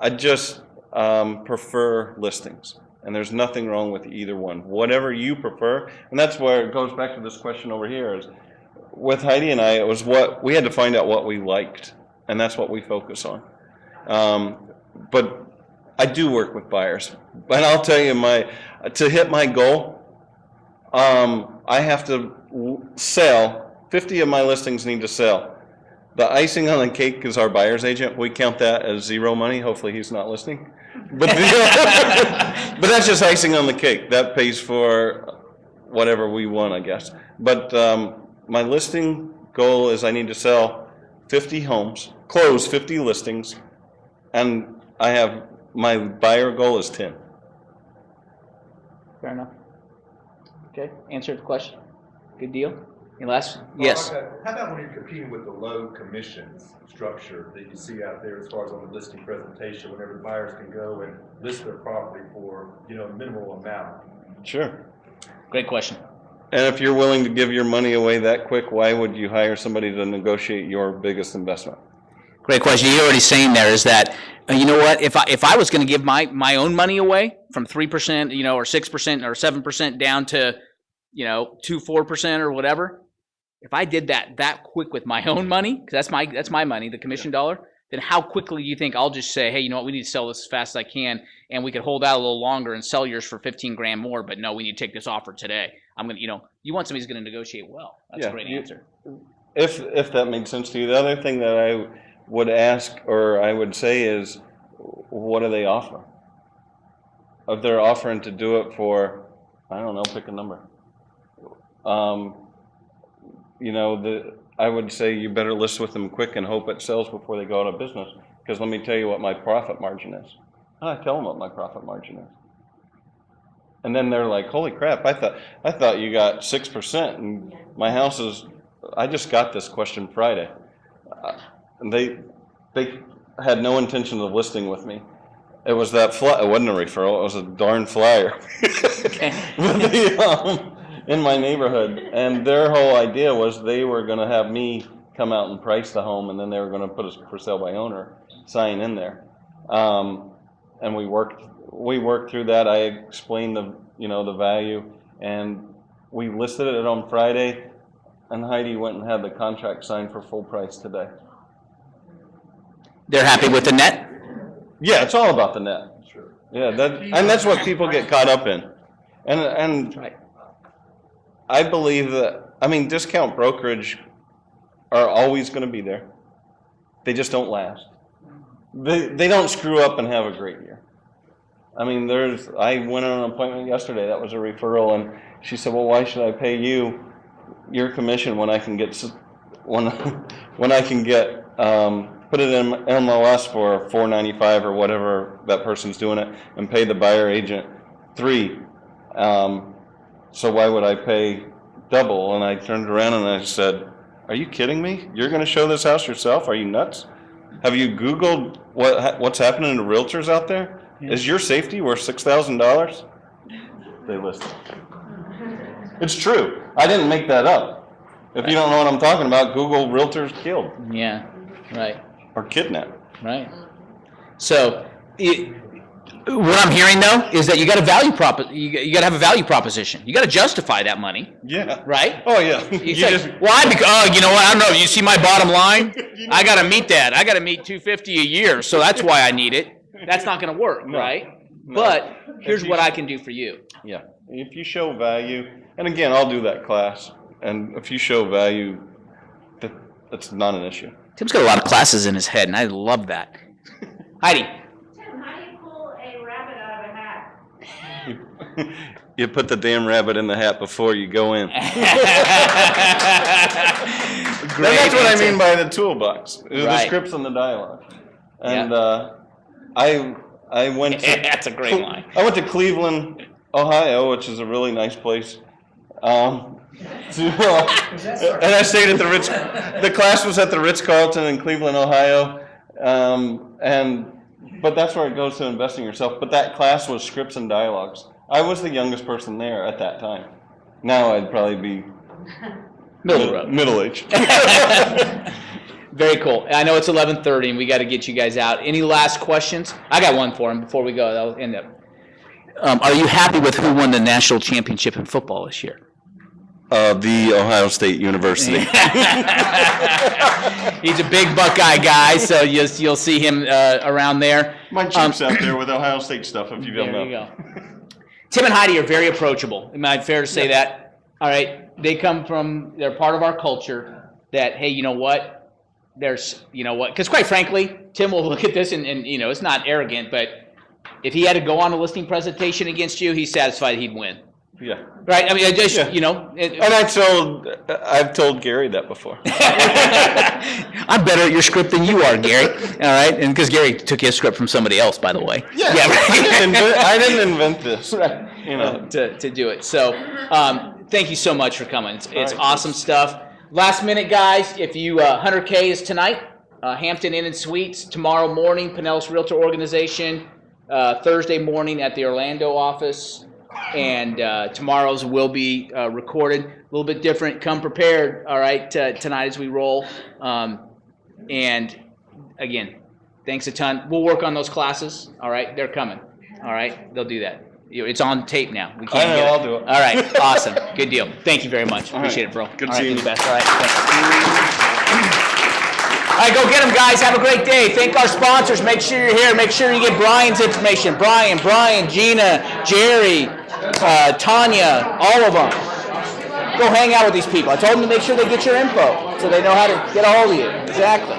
I just prefer listings. And there's nothing wrong with either one. Whatever you prefer, and that's where it goes back to this question over here, is with Heidi and I, it was we had to find out what we liked, and that's what we focus on. But I do work with buyers. And I'll tell you, to hit my goal, I have to sell, 50 of my listings need to sell. The icing on the cake is our buyer's agent. We count that as zero money. Hopefully he's not listening. But that's just icing on the cake. That pays for whatever we want, I guess. But my listing goal is I need to sell 50 homes, close 50 listings, and my buyer goal is 10.
Fair enough. Okay, answered the question. Good deal. Any last? Yes.
How about when you're competing with the low commissions structure that you see out there as far as on the listing presentation, whenever the buyers can go and list their property for, a minimal amount?
Sure.
Great question.
And if you're willing to give your money away that quick, why would you hire somebody to negotiate your biggest investment?
Great question. You're already saying there is that, you know what, if I was going to give my own money away from 3%, or 6% or 7% down to, 2-4% or whatever, if I did that quick with my own money, because that's my money, the commission dollar, then how quickly do you think I'll just say, hey, you know what, we need to sell this as fast as I can, and we could hold out a little longer and sell yours for 15 grand more, but no, we need to take this offer today. I'm going to, you want somebody who's going to negotiate well. That's a great answer.
If that makes sense to you. The other thing that I would ask, or I would say is, what do they offer? If they're offering to do it for, I don't know, pick a number. I would say you better list with them quick and hope it sells before they go out of business. Because let me tell you what my profit margin is. I tell them what my profit margin is. And then they're like, holy crap, I thought you got 6%, and my house is, I just got this question Friday. And they had no intention of listing with me. It was that it wasn't a referral, it was a darn flyer. In my neighborhood. And their whole idea was they were gonna have me come out and price the home, and then they were gonna put a for sale by owner sign in there. And we worked through that. I explained the value, and we listed it on Friday, and Heidi went and had the contract signed for full price today.
They're happy with the net?
Yeah, it's all about the net. Sure. Yeah, that's what people get caught up in. And right. I believe that, discount brokerage are always going to be there. They just don't last. They don't screw up and have a great year. I went on an appointment yesterday, that was a referral, and she said, well, why should I pay you your commission when I can get, put it in MLS for $4.95 or whatever that person's doing it, and pay the buyer agent $3. So why would I pay double? And I turned around and I said, are you kidding me? You're going to show this house yourself? Are you nuts? Have you Googled what's happening to realtors out there? Yeah. Is your safety worth $6,000? They list it. It's true. I didn't make that up. If you don't know what I'm talking about, Google realtors killed.
Yeah, right.
Or kidnapped.
Right. So, what I'm hearing though is that you got to you got to have a value proposition. You got to justify that money.
Yeah.
Right.
Oh yeah.
Why? Because you know what? I don't know. You see my bottom line? I got to meet that. I got to meet $250 a year, so that's why I need it. That's not going to work, right? No. But here's what I can do for you.
Yeah. If you show value, and again, I'll do that class. And if you show value, that's not an issue.
Tim's got a lot of classes in his head, and I love that. Heidi.
You put the damn rabbit in the hat before you go in. That's what I mean by the toolbox. Right. The scripts and the dialogue. And I went to...
That's a great line.
I went to Cleveland, Ohio, which is a really nice place. And I stayed at the Ritz... The class was at the Ritz-Carlton in Cleveland, Ohio. But that's where it goes to investing yourself. But that class was scripts and dialogues. I was the youngest person there at that time. Now I'd probably be middle-aged.
Very cool. I know it's 11:30 and we got to get you guys out. Any last questions? I got one for him before we go. That'll end up. Are you happy with who won the national championship in football this year?
The Ohio State University.
He's a big Buckeye guy, so you'll see him around there.
My Jeep's out there with Ohio State stuff, if you don't know.
There you go. Tim and Heidi are very approachable. Am I fair to say that? All right. They're part of our culture that, hey, you know what? Because quite frankly, Tim will look at this and it's not arrogant, but if he had to go on a listing presentation against you, he's satisfied he'd win.
Yeah.
Right. I mean,
and I've told Gary that before.
I'm better at your script than you are, Gary. All right, and because Gary took his script from somebody else, by the way.
Yeah. I didn't invent this.
Right. To do it. So, thank you so much for coming. It's awesome stuff. Last minute, guys. If you 100K is tonight, Hampton Inn and Suites tomorrow morning, Pinellas Realtor Organization. Thursday morning at the Orlando office. And tomorrow's will be recorded. A little bit different. Come prepared, all right, tonight as we roll. And again, thanks a ton. We'll work on those classes, all right? They're coming, all right? They'll do that. It's on tape now. We can't get it.
I'll do it.
All right, awesome. Good deal. Thank you very much. Appreciate it, bro.
Good seeing you.
All right, do the best. All right, thanks. right, go get them, guys. Have a great day. Thank our sponsors. Make sure you're here. Make sure you get Brian's information. Brian, Gina, Jerry, Tanya, all of them. Go hang out with these people. I told them to make sure they get your info so they know how to get a hold of you. Exactly.